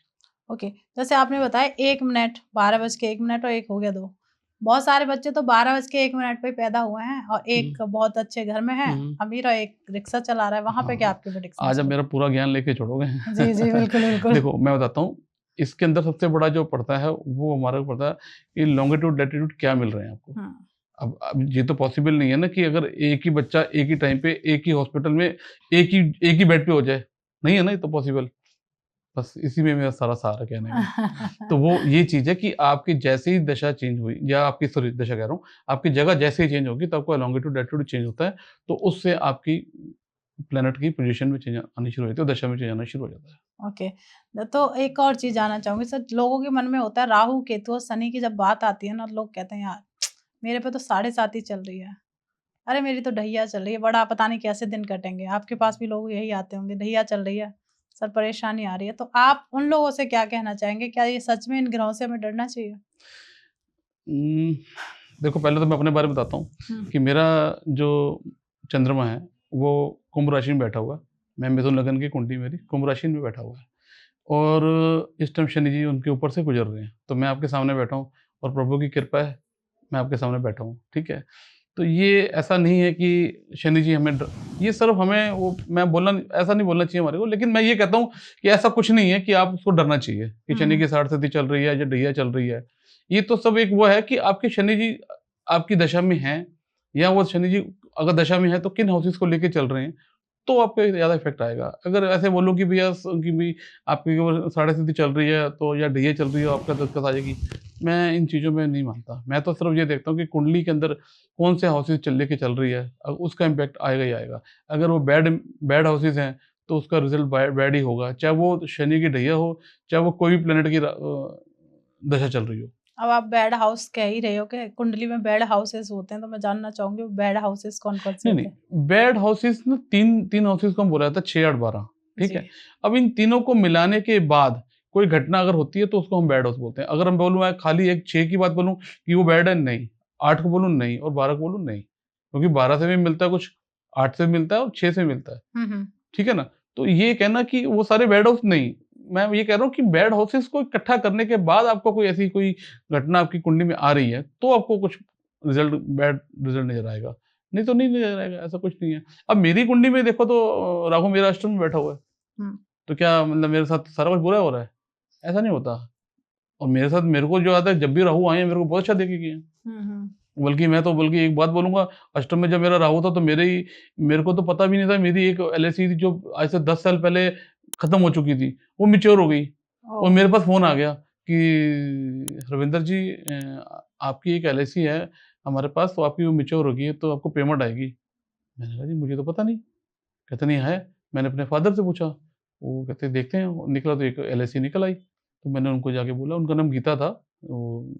ओके, जैसे आपने बताया 1 मिनट, 12 बज के 1 मिनट और 1 हो गया 2। बहुत सारे बच्चे तो 12 बज के 1 मिनट पे ही पैदा हुए हैं और हुँ, एक बहुत अच्छे घर में है, हुँ। अमीर और एक रिक्शा चला रहा है, वहाँ पे क्या हाँ, आपके आज प्रेडिक्शंस आप होंगे? मेरा पूरा ज्ञान लेके छोड़ोगे। जी, जी, बिल्कुल, बिल्कुल। देखो, मैं बताता हूँ, इसके अंदर सबसे बड़ा जो पड़ता है, वो हमारा पड़ता है कि लॉन्गिट्यूड, लैटिट्यूड क्या मिल रहे हैं आपको। हुँ, अब ये तो पॉसिबल नहीं है ना कि अगर एक ही बच्चा एक ही टाइम पे, एक ही हॉस्पिटल में, एक ही बेड पे हो जाए। नहीं है ना ये तो पॉसिबल। बस इसी में मेरा सारा सहारा कहने का। तो वो ये चीज़ है कि आपकी जैसे ही दशा चेंज हुई या आपकी सॉरी दशा कह रहा हूँ, आपकी जगह जैसे ही चेंज होगी तो आपका लॉन्गिट्यूड, लैटिट्यूड चेंज होता है। तो उससे आपकी प्लैनेट की पोज़ीशन में चेंज आनी शुरू हो जाती है और दशा में चेंज आना शुरू हो जाता है। ओके। तो एक और चीज़ जानना चाहूँगी सर, लोगों के मन में होता है राहु, केतु और शनि की जब बात आती है ना, लोग कहते हैं यार मेरे पे तो 7.5 ही चल रही है। अरे मेरी तो ढैया चल रही है, बड़ा पता नहीं कैसे दिन कटेंगे। आपके पास भी लोग यही आते होंगे, ढैया चल रही है, सर परेशानी आ रही है। तो आप उन लोगों से क्या कहना चाहेंगे? क्या ये सच में इन ग्रहों से हमें डरना चाहिए? उम, देखो पहले तो मैं अपने बारे में बताता हूँ हुँ, कि मेरा जो चंद्रमा है, वो कुंभ राशि में बैठा हुआ है। मैं मिथुन लगन की कुंडली मेरी कुंभ राशि में बैठा हुआ है और इस टाइम शनि जी उनके ऊपर से गुज़र रहे हैं। तो मैं आपके सामने बैठा हूँ और प्रभु की कृपा है, मैं आपके सामने बैठा हूँ, ठीक है? तो ये ऐसा नहीं है कि शनि जी हमें ये सिर्फ़ हमें वो मैं बोलना ऐसा नहीं बोलना चाहिए हमारे को, लेकिन मैं ये कहता हूँ कि ऐसा कुछ नहीं है कि आप उसको डरना चाहिए कि हुँ, शनि हुँ, की 60 सदी चल रही है या ढैया चल रही है। ये तो सब एक वो है कि आपके शनि जी आपकी दशा में हैं या वो शनि जी अगर दशा में है तो किन हाउसेज़ को लेके चल रहे हैं, तो आपको ज़्यादा इफ़ेक्ट आएगा। अगर ऐसे बोलो कि भैया कि भई आपकी वो साढ़े सीधी चल रही है तो या ढैया चल रही है, आपका दिक्कत आ जाएगी। मैं इन चीज़ों में नहीं मानता। मैं तो सिर्फ़ ये देखता हूँ कि कुंडली के अंदर कौन से हाउसेज़ लेके चल रही है, उसका इम्पैक्ट आएगा ही आएगा। अगर वो बैड बैड हाउसेज़ हैं, तो उसका रिज़ल्ट बैड ही होगा। चाहे वो शनि की ढैया हो, चाहे वो कोई भी प्लैनेट की दशा चल रही हो। अब आप बेड हाउस कह ही रहे हो कि कुंडली में बेड हाउसेस होते हैं, तो मैं जानना चाहूँगी वो बेड हाउसेस कौन-कौन से नहीं, होते हैं? नहीं, बैड हाउसेज़ ना 3 हाउसेज़ को हम बोला जाता है 6, 8, 12, ठीक जी। है? अब इन तीनों को मिलाने के बाद कोई घटना अगर होती है तो उसको हम बैड हाउस बोलते हैं। अगर हम बोलूँ मैं खाली एक 6 की बात बोलूँ कि वो बैड है, नहीं। 8 को बोलूँ नहीं और 12 को बोलूँ नहीं। क्योंकि 12 से भी मिलता है कुछ, 8 से मिलता है और 6 से मिलता है। हुँ, हुँ। ठीक है ना? तो ये कहना कि वो सारे बैड हाउस नहीं, मैं ये कह रहा हूँ कि बैड हाउसेज़ को इकट्ठा करने के बाद आपको कोई ऐसी कोई घटना आपकी कुंडली में आ रही है, तो आपको कुछ बैड रिज़ल्ट नज़र आएगा। नहीं तो नहीं नज़र आएगा, ऐसा कुछ नहीं है। अब मेरी कुंडली में देखो तो राहु मेरा अष्टम में बैठा हुआ है, हुँ, तो क्या मतलब मेरे साथ सारा कुछ बुरा हो रहा है? ऐसा नहीं होता और मेरे साथ मेरे को जो आता है जब भी राहु आए हैं, मेरे को बहुत अच्छा देके गए हैं। हुँ, हुँ। बल्कि एक बात बोलूँगा, अष्टम में जब मेरा राहु था तो मेरे को तो पता भी नहीं था, मेरी एक एलआईसी थी जो आज से 10 साल पहले खत्म हो चुकी थी, वो मैच्योर हो गई और ओह! मेरे पास फ़ोन आ गया कि रविंदर जी आपकी एक एलआईसी है हमारे पास, तो आपकी वो मैच्योर हो गई है, तो आपको पेमेंट आएगी। मैंने कहा जी मुझे तो पता नहीं। कहते नहीं है। मैंने अपने फादर से पूछा, वो कहते देखते हैं, निकला तो एक एलआईसी निकल आई। तो मैंने उनको जाके बोला, उनका नाम गीता था। वो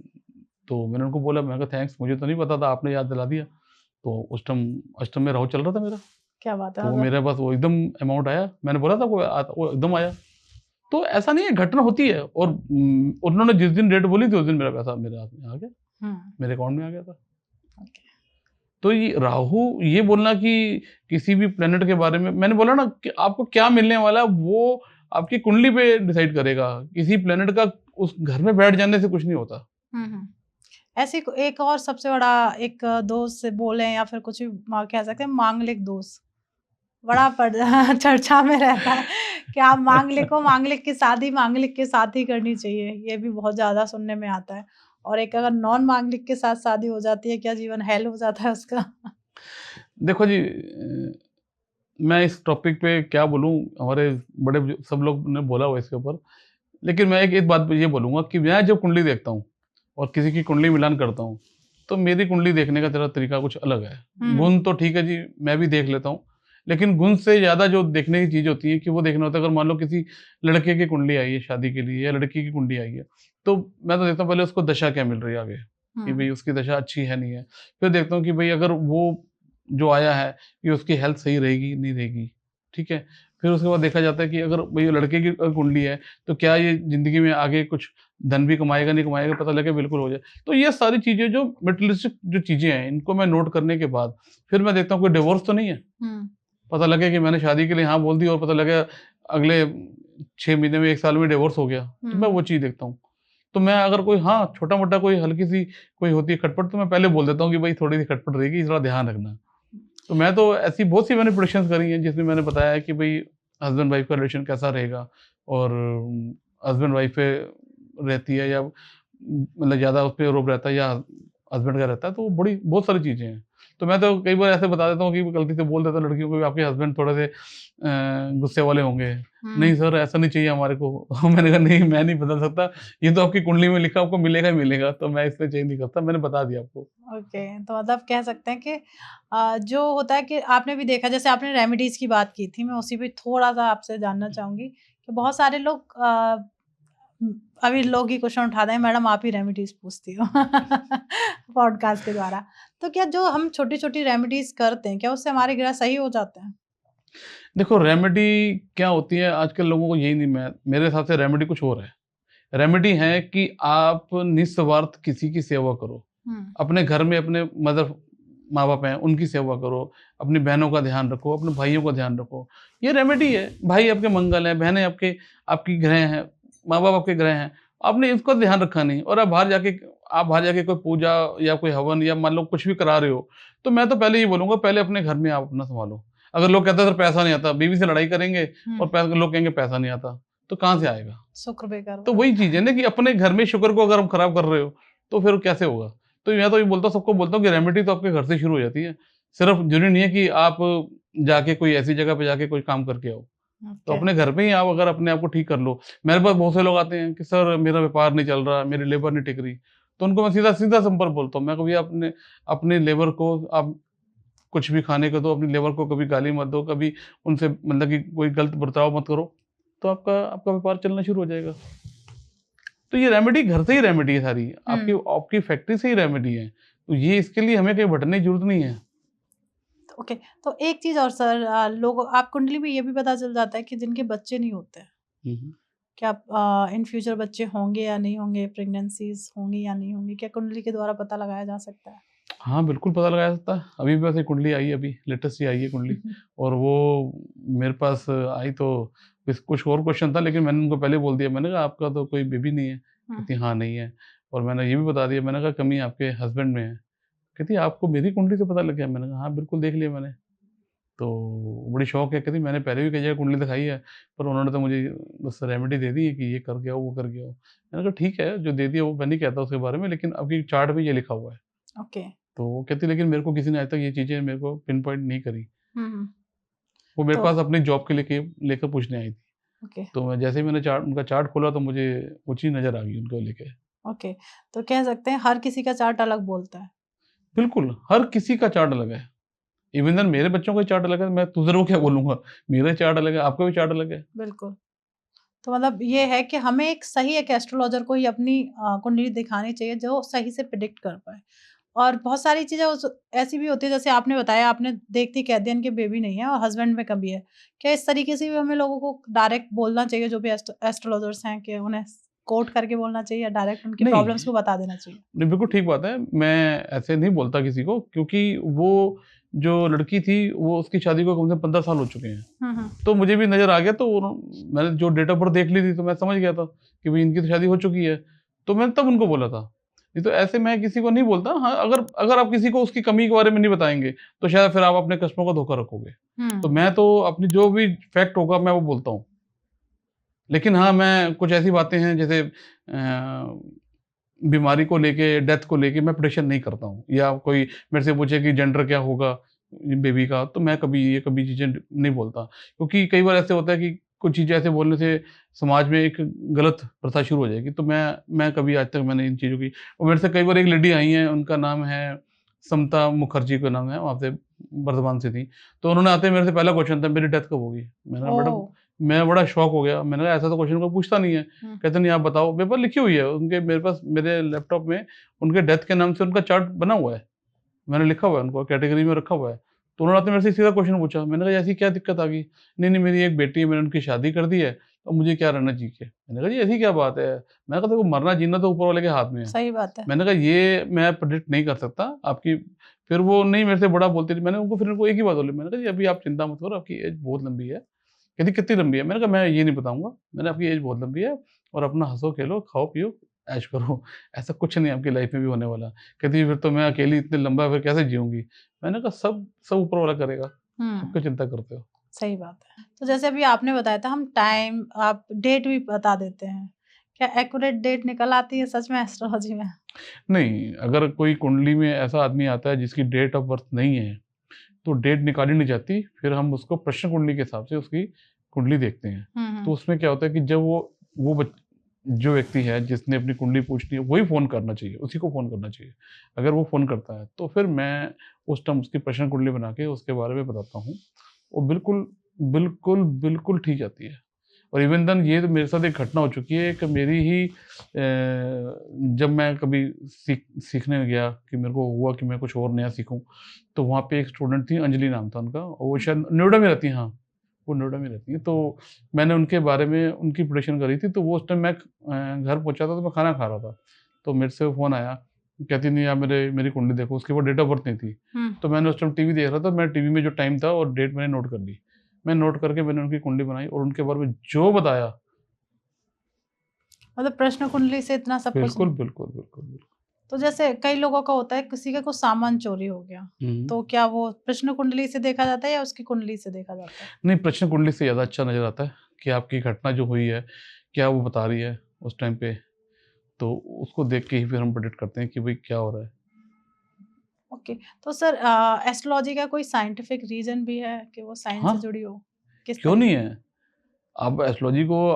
तो मैंने उनको बोला, मैंने कहा थैंक्स, मुझे तो नहीं पता था, आपने याद दिला दिया। तो उस टाइम अष्टम में राहु चल रहा था मेरा, क्या बात है तो वो मतलब। मेरे पास वो एकदम अमाउंट आया। मैंने बोला था वो एकदम आया। तो ऐसा नहीं है, घटना होती है और उन्होंने जिस दिन डेट बोली थी उस दिन मेरा पैसा मेरे हाथ में आ गया, हुँ, मेरे अकाउंट में आ गया था। ओके। तो ये राहु, ये बोलना कि किसी भी प्लैनेट के बारे में, मैंने बोला ना कि आपको क्या मिलने वाला है वो आपकी कुंडली पे डिसाइड करेगा। किसी प्लैनेट का उस घर में बैठ जाने से कुछ नहीं होता। हुँ, हुँ। ऐसी को एक और सबसे बड़ा एक दोष से बोलें या फिर कुछ भी कह सकते हैं मांगलिक दोष, बड़ा पड़ चर्चा में रहता है कि आप मांगलिक हो, मांगलिक की शादी मांगलिक के साथ ही करनी चाहिए, ये भी बहुत ज़्यादा सुनने में आता है। और एक अगर नॉन मांगलिक के साथ शादी हो जाती है, क्या जीवन हेल हो जाता है उसका? देखो जी, मैं इस टॉपिक पे क्या बोलूँ, हमारे बड़े सब लोग ने बोला हुआ है इसके ऊपर। लेकिन मैं एक बात ये बोलूँगा कि मैं जब कुंडली देखता हूँ और किसी की कुंडली मिलान करता हूँ, तो मेरी कुंडली देखने का ज़रा तरीका कुछ अलग है। हुँ, गुण तो ठीक है जी, मैं भी देख लेता हूँ, लेकिन गुण से ज़्यादा जो देखने की चीज़ होती है कि वो देखना होता है। अगर मान लो किसी लड़के की कुंडली आई है शादी के लिए या लड़की की कुंडली आई है, तो मैं तो देखता हूँ पहले उसको दशा क्या मिल रही है आगे, कि हुँ, भई उसकी दशा अच्छी है, नहीं है। फिर देखता हूँ कि भई अगर वो जो आया है, कि उसकी हेल्थ सही रहेगी, नहीं रहेगी, ठीक है? फिर उसके बाद देखा जाता है कि अगर भई लड़के की कुंडली है, तो क्या ये ज़िंदगी में आगे कुछ धन भी कमाएगा, नहीं कमाएगा, पता लगे बिल्कुल हो जाए। तो ये सारी चीज़ें जो मटेरियलिस्टिक जो चीज़ें हैं, इनको मैं नोट करने के बाद फिर मैं देखता हूँ कोई डिवोर्स तो नहीं है। हुँ, पता लगे कि मैंने शादी के लिए हाँ बोल दी और पता लगा अगले 6 महीने में, 1 साल में डिवोर्स हो गया, तो मैं हुँ, वो चीज़ देखता हूँ। तो मैं अगर कोई हाँ, छोटा-मोटा कोई हल्की-सी कोई होती है खटपट, तो मैं पहले बोल देता हूँ कि भई थोड़ी-सी खटपट रहेगी, थोड़ा ध्यान रखना। तो मैं तो ऐसी बहुत सी मैंने प्रेडिक्शंस करी हैं जिसमें मैंने बताया है कि भई हस्बैंड वाइफ का रिलेशन कैसा रहेगा और हस्बैंड वाइफ पे रहती है या मतलब ज़्यादा उस पे रोब रहता है या हस्बैंड का रहता है, तो वो बड़ी बहुत सारी चीज़ें हैं। तो मैं तो कई बार ऐसे बता देता हूँ कि गलती से बोल देता हूँ लड़कियों को भी आपके हस्बैंड थोड़े से गुस्से वाले होंगे। हुँ, नहीं सर ऐसा नहीं चाहिए हमारे को। मैंने कहा नहीं, मैं नहीं बदल सकता, ये तो आपकी कुंडली में लिखा आपको मिलेगा ही मिलेगा, तो मैं इसलिए चेंज नहीं करता, मैंने बता दिया आपको। ओके। तो मतलब कह सकते हैं कि जो होता है कि आपने भी देखा जैसे आपने रेमेडीज़ की बात की थी, मैं उसी पे थोड़ा-सा आपसे जानना चाहूँगी कि बहुत सारे लोग अभी लोग ही क्वेश्चन उठाते हैं, मैडम आप ही रेमेडीज़ पूछती हो पॉडकास्ट के द्वारा। तो क्या जो हम छोटी-छोटी रेमेडीज़ करते हैं, क्या उससे हमारे ग्रह सही हो जाते हैं? देखो रेमेडी क्या होती है, आजकल लोगों को यही नहीं, मैं मेरे हिसाब से रेमेडी कुछ और है। रेमेडी है कि आप निस्वार्थ किसी की सेवा करो। हुँ, अपने घर में अपने मदर माँ-बाप हैं, उनकी सेवा करो, अपनी बहनों का ध्यान रखो, अपने भाइयों का ध्यान रखो। ये रेमेडी है। भाई आपके मंगल हैं, बहनें आपकी ग्रह हैं, माँ-बाप आपके ग्रह हैं। आपने इसका ध्यान रखा नहीं और आप बाहर जाके कोई पूजा या कोई हवन या मान लो कुछ भी करा रहे हो, तो मैं तो पहले ये बोलूँगा, पहले अपने घर में आप अपना सँभालो। अगर लोग कहते हैं सर पैसा नहीं आता, बीवी से लड़ाई करेंगे और हुँ, लोग कहेंगे पैसा नहीं आता, तो कहाँ से आएगा? शुक्र बेकर तो होगा। वही चीज़ है ना कि अपने घर में शुक्र को अगर हम खराब कर रहे हो, तो फिर कैसे होगा? तो मैं तो ये बोलता हूँ, सबको बोलता हूँ कि रेमेडी तो आपके घर से शुरू हो जाती है। सिर्फ ज़रूरी नहीं है कि आप जाके कोई ऐसी जगह पे जाके कोई काम करके आओ। तो ओके। अपने घर पे ही आप अगर अपने आप को ठीक कर लो। मेरे पास बहुत से लोग आते हैं कि सर मेरा व्यापार नहीं चल रहा, मेरी लेबर नहीं टिक रही। तो उनको मैं सीधा-सीधा संपर्क बोलता हूँ। मैं कहा भैया अपने लेबर को आप कुछ भी खाने को दो, अपनी लेबर को कभी गाली मत दो, कभी उनसे मतलब कि कोई गलत बर्ताव मत करो, तो आपका आपका व्यापार चलना शुरू हो जाएगा। तो ये रेमेडी घर से ही रेमेडी है सारी, आपकी हुँ, आपकी फैक्ट्री से ही रेमेडी है। तो ये इसके लिए हमें कहीं भटकने की ज़रूरत नहीं है। ओके। तो एक चीज़ और सर लोग आप कुंडली में ये भी पता चल जाता है कि जिनके बच्चे नहीं होते हैं, हुँ, हुँ। क्या इन फ्यूचर बच्चे होंगे या नहीं होंगे, प्रेग्नेंसीज़ होंगी या नहीं होंगी, क्या कुंडली के द्वारा पता लगाया जा सकता है? हाँ, बिल्कुल पता लगाया जा सकता है। अभी भी वैसे कुंडली आई है, अभी लेटेस्ट ही आई है कुंडली और वो मेरे पास आई तो कुछ और क्वेश्चन था, लेकिन मैंने उनको पहले बोल दिया। मैंने कहा आपका तो कोई बेबी नहीं है? हुँ, कहती हाँ, नहीं है। और मैंने ये भी बता दिया, मैंने कहा कमी आपके हस्बैंड में है। कहती आपको मेरी कुंडली से पता लग गया? मैंने कहा हाँ, बिल्कुल देख लिया मैंने। तो बड़ी शौक है, कहती मैंने पहले भी कई जगह कुंडली दिखाई है, पर उन्होंने तो मुझे बस रेमेडी दे दी है कि ये करके आओ, वो करके आओ। मैंने कहा ठीक है, जो दे दिया वो मैं नहीं कहता उसके बारे में, लेकिन आपकी चार्ट में ये लिखा हुआ है। ओके। तो वो कहती लेकिन मेरे को किसी ने आज तक ये चीज़ें मेरे को पिन पॉइंट नहीं करी। हम्म। वो मेरे तो पास अपनी जॉब के लिए लेकर पूछने आई थी। ओके। तो मैं जैसे ही मैंने चार्ट उनका चार्ट खोला तो मुझे वो चीज़ नज़र आ गई उनको लेके। ओके, तो कह सकते हैं हर किसी का चार्ट अलग बोलता है। बिल्कुल, हर किसी का चार्ट अलग है। इवन देन मेरे बच्चों का चार्ट अलग है, मैं दूसरों को क्या बोलूँगा? मेरा चार्ट अलग है, आपका भी चार्ट अलग है। बिल्कुल। तो मतलब ये है कि हमें एक एस्ट्रोलॉजर को ही अपनी कुंडली दिखानी चाहिए जो सही से प्रेडिक्ट कर पाए। और बहुत सारी चीज़ें ऐसी भी होती है, जैसे आपने बताया, आपने देखती कह दिया इनके बेबी नहीं है और हस्बैंड में कमी है। क्या इस तरीके से भी हमें लोगों को डायरेक्ट बोलना चाहिए, जो भी एस्ट्रोलॉजर्स हैं, कि उन्हें कोट करके बोलना चाहिए या डायरेक्ट उनकी नहीं, प्रॉब्लम्स को बता देना चाहिए? नहीं बिल्कुल ठीक बात है। मैं ऐसे नहीं बोलता किसी को क्योंकि वो जो लड़की थी वो उसकी शादी को कम से कम 15 साल हो चुके हैं। हुँ, हुँ। तो मुझे भी नज़र आ गया तो मैंने जो डेट ऑफ बर्थ देख ली थी तो मैं समझ गया था कि भई इनकी तो शादी हो चुकी है। तो मैंने तब उनको बोला था। नहीं तो ऐसे मैं किसी को नहीं बोलता। हाँ, अगर अगर आप किसी को उसकी कमी के बारे में नहीं बताएँगे तो शायद फिर आप अपने कस्टमर को धोखा रखोगे। तो हुँ। मैं तो अपनी जो भी फैक्ट होगा मैं वो बोलता हूँ। लेकिन हाँ, मैं कुछ ऐसी बातें हैं जैसे बीमारी को लेके, डेथ को लेके मैं प्रेडिक्शन नहीं करता हूँ या कोई मेरे से पूछे कि जेंडर क्या होगा बेबी का, तो मैं कभी चीज़ें नहीं बोलता। क्योंकि कई बार ऐसे होता है कि कुछ चीज़ें ऐसे बोलने से समाज में एक गलत प्रथा शुरू हो जाएगी, तो मैं कभी आज तक मैंने इन चीज़ों की और मेरे से कई बार एक लेडी आई हैं, उनका नाम है समता मुखर्जी का नाम है, वहाँ से बर्धमान से थी। तो उन्होंने आते ही मेरे से पहला क्वेश्चन था, मेरी डेथ कब होगी? मैंने कहा मैडम ओह! मैं बड़ा शॉक हो गया। मैंने कहा ऐसा तो क्वेश्चन कोई पूछता नहीं है। हुँ। कहते नहीं आप बताओ, पेपर लिखी हुई है उनके मेरे पास मेरे लैपटॉप में उनके डेथ के नाम से उनका चार्ट बना हुआ है। मैंने लिखा हुआ है उनको कैटेगरी में रखा हुआ है। तो उन्होंने आके मेरे से सीधा क्वेश्चन पूछा। मैंने कहा ऐसी क्या दिक्कत आ गई? नहीं, मेरी एक बेटी है मैंने उनकी शादी कर दी है, अब मुझे क्या रहना चाहिए? मैंने कहा जी ऐसी क्या बात है? मैंने कहा देखो मरना जीना तो ऊपर वाले के हाथ में है। सही बात है। मैंने कहा ये मैं प्रेडिक्ट नहीं कर सकता आपकी फिर वो नहीं मेरे से बड़ा बोलती थी। मैंने उनको एक ही बात बोली। मैंने कहा जी अभी आप चिंता मत करो आपकी एज बहुत लंबी है। कहती कितनी लंबी है? मैंने कहा मैं ये नहीं बताऊँगा। मैंने आपकी एज बहुत लंबी है और अपना हँसो-खेलो, खाओ-पियो, ऐश करो। ऐसा कुछ नहीं आपकी लाइफ़ में भी होने वाला। कहती फिर तो मैं अकेली इतनी लंबा फिर कैसे जीऊँगी? मैंने कहा सब ऊपर वाला करेगा। आप हुँ। क्यों चिंता करते हो? सही बात है। तो जैसे अभी आपने बताया था, हम टाइम, आप डेट भी बता देते हैं। क्या एक्यूरेट डेट निकल आती है सच में एस्ट्रोलॉजी में? नहीं, अगर कोई कुंडली में ऐसा आदमी आता है जिसकी डेट ऑफ बर्थ नहीं है, तो डेट निकाली नहीं जाती। फिर हम उसको प्रश्न कुंडली के हिसाब से उसकी कुंडली देखते हैं। हुँ, तो हुँ। उसमें क्या होता है कि जब वो बच जो व्यक्ति है जिसने अपनी कुंडली पूछनी है वही फ़ोन करना चाहिए, उसी को फ़ोन करना चाहिए। अगर वो फ़ोन करता है तो फिर मैं उस टाइम उसकी प्रश्न कुंडली बना के उसके बारे में बताता हूँ। वो बिल्कुल ठीक जाती है। और इवन देन ये तो मेरे साथ एक घटना हो चुकी है कि मेरी ही जब मैं कभी सीखने गया कि मेरे को हुआ कि मैं कुछ और नया सीखूँ, तो वहाँ पे एक स्टूडेंट थी, अंजलि नाम था उनका, और वो शायद नोएडा में रहती हैं, हाँ, वो नोएडा में रहती हैं। तो मैंने उनके बारे में उनकी प्रेडिक्शन करी थी, तो वो उस टाइम मैं घर पहुँचा था, तो मैं खाना खा रहा था। तो मेरे से फ़ोन आया, कहती नहीं आप मेरी कुंडली देखो, उसकी वो डेट ऑफ बर्थ नहीं थी। हुँ। तो मैंने उस टाइम टीवी देख रहा था, मैं टीवी में जो टाइम था और डेट मैंने नोट कर ली। मैं नोट करके मैंने उनकी कुंडली बनाई और उनके बारे में जो बताया मतलब प्रश्न कुंडली से इतना सब कुछ बिल्कुल, नहीं। बिल्कुल, बिल्कुल, बिल्कुल। तो जैसे कई लोगों का होता है, किसी का कुछ सामान चोरी हो गया, हुँ। तो क्या वो प्रश्न कुंडली से देखा जाता है या उसकी कुंडली से देखा जाता है? नहीं, प्रश्न कुंडली से ज़्यादा अच्छा नज़र आता है कि आपकी घटना जो हुई है, क्या वो बता रही है उस टाइम पे। तो उसको देख के ही फिर हम प्रेडिक्ट करते हैं कि भई क्या हो रहा है। ओके। तो सर, एस्ट्रोलॉजी का कोई साइंटिफिक रीज़न भी है कि वो साइंस हाँ, से जुड़ी हो? किस क्यों नहीं तरीके? है? आप एस्ट्रोलॉजी को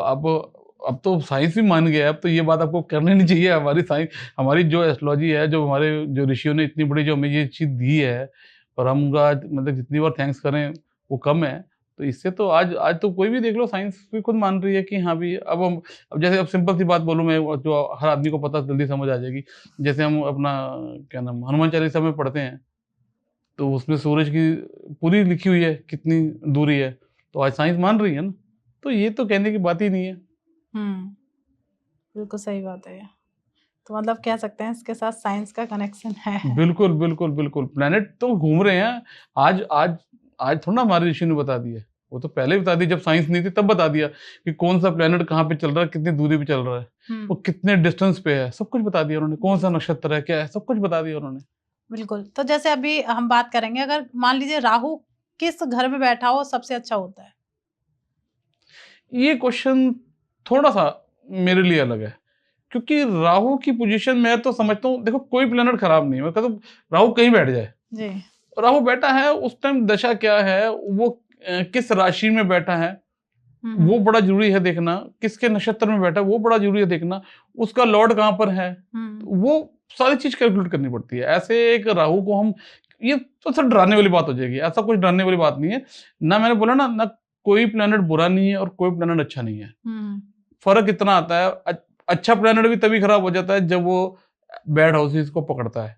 अब तो साइंस भी मान गया है, अब तो ये बात आपको करनी नहीं चाहिए। हमारी जो एस्ट्रोलॉजी है, जो हमारे जो ऋषियों ने इतनी बड़ी जो हमें ये चीज़ दी है और हम उनका मतलब जितनी बार थैंक्स करें, वो कम है। तो इससे तो आज तो कोई भी देख लो साइंस भी खुद मान रही है कि हाँ भई अब जैसे अब सिंपल सी बात बोलूँ मैं वो जो हर आदमी को पता जल्दी समझ आ जाएगी। जैसे हम अपना क्या नाम हनुमान चालीसा में पढ़ते हैं, तो उसमें सूरज की पूरी लिखी हुई है, कितनी दूरी है। तो आज साइंस मान रही है ना। तो ये तो कहने की बात ही नहीं है। हुँ, बिल्कुल सही बात है ये। तो मतलब कह सकते हैं इसके साथ साइंस का कनेक्शन है। बिल्कुल, बिल्कुल, बिल्कुल। प्लैनेट तो घूम रहे हैं। आज आज आज थोड़ी ना हमारे ऋषि ने बता दिया। वो तो पहले ही बता दिया जब साइंस नहीं थी तब बता दिया कि कौन-सा प्लैनेट कहाँ पे चल रहा है, कितनी दूरी पे चल रहा है। वो हुँ, कितने डिस्टेंस पे है, सब कुछ बता दिया उन्होंने। कौन-सा नक्षत्र है, क्या है, सब कुछ बता दिया उन्होंने। बिल्कुल। तो जैसे अभी हम बात करेंगे, अगर मान लीजिए राहु किस घर में बैठा हो सबसे अच्छा होता है? ये क्वेश्चन थोड़ा-सा मेरे लिए अलग है। क्योंकि राहु की पोजीशन मैं तो समझता हूँ, देखो कोई प्लेनेट खराब नहीं है, मैं कहता हूँ राहु कहीं बैठ जाए, जी। राहु बैठा है उस टाइम दशा क्या है, वो किस राशि में बैठा है वो बड़ा जरूरी है देखना, किसके नक्षत्र में बैठा है वो बड़ा जरूरी है देखना, उसका लॉर्ड कहाँ पर है, तो वो सारी चीज कैलकुलेट करनी पड़ती है। ऐसे एक राहु को हम, ये तो सर डराने वाली बात हो जाएगी, ऐसा कुछ डराने वाली बात नहीं है ना। मैंने बोला ना कोई प्लेनेट बुरा नहीं है और कोई प्लेनेट अच्छा नहीं है। फर्क इतना आता है, अच्छा प्लेनेट भी तभी खराब हो जाता है जब वो बैड हाउसेस को पकड़ता है,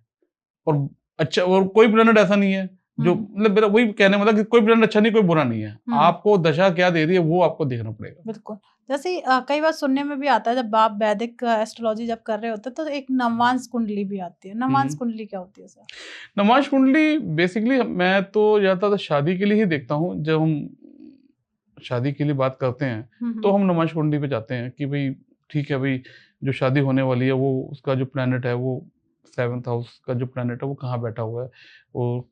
और अच्छा, और कोई प्लेनेट ऐसा नहीं है जो, मतलब मेरा वही कहने मतलब कि कोई प्लेनेट अच्छा नहीं कोई बुरा नहीं है, आपको दशा क्या दे रही है वो आपको देखना पड़ेगा। बिल्कुल। जैसे कई बार सुनने में भी आता है, जब आप वैदिक एस्ट्रोलॉजी जब कर रहे होते हैं तो एक नवांश कुंडली भी आती है। नवांश कुंडली क्या होती है सर? नवांश कुंडली बेसिकली मैं तो ज्यादातर शादी के लिए ही देखता हूँ। जब हम शादी के लिए बात करते हैं तो हम नवांश कुंडली पे जाते हैं कि भाई ठीक है भाई, जो शादी होने वाली है वो उसका जो प्लैनेट है वो 7th हाउस का जो प्लैनेट है वो कहाँ बैठा हुआ है, वो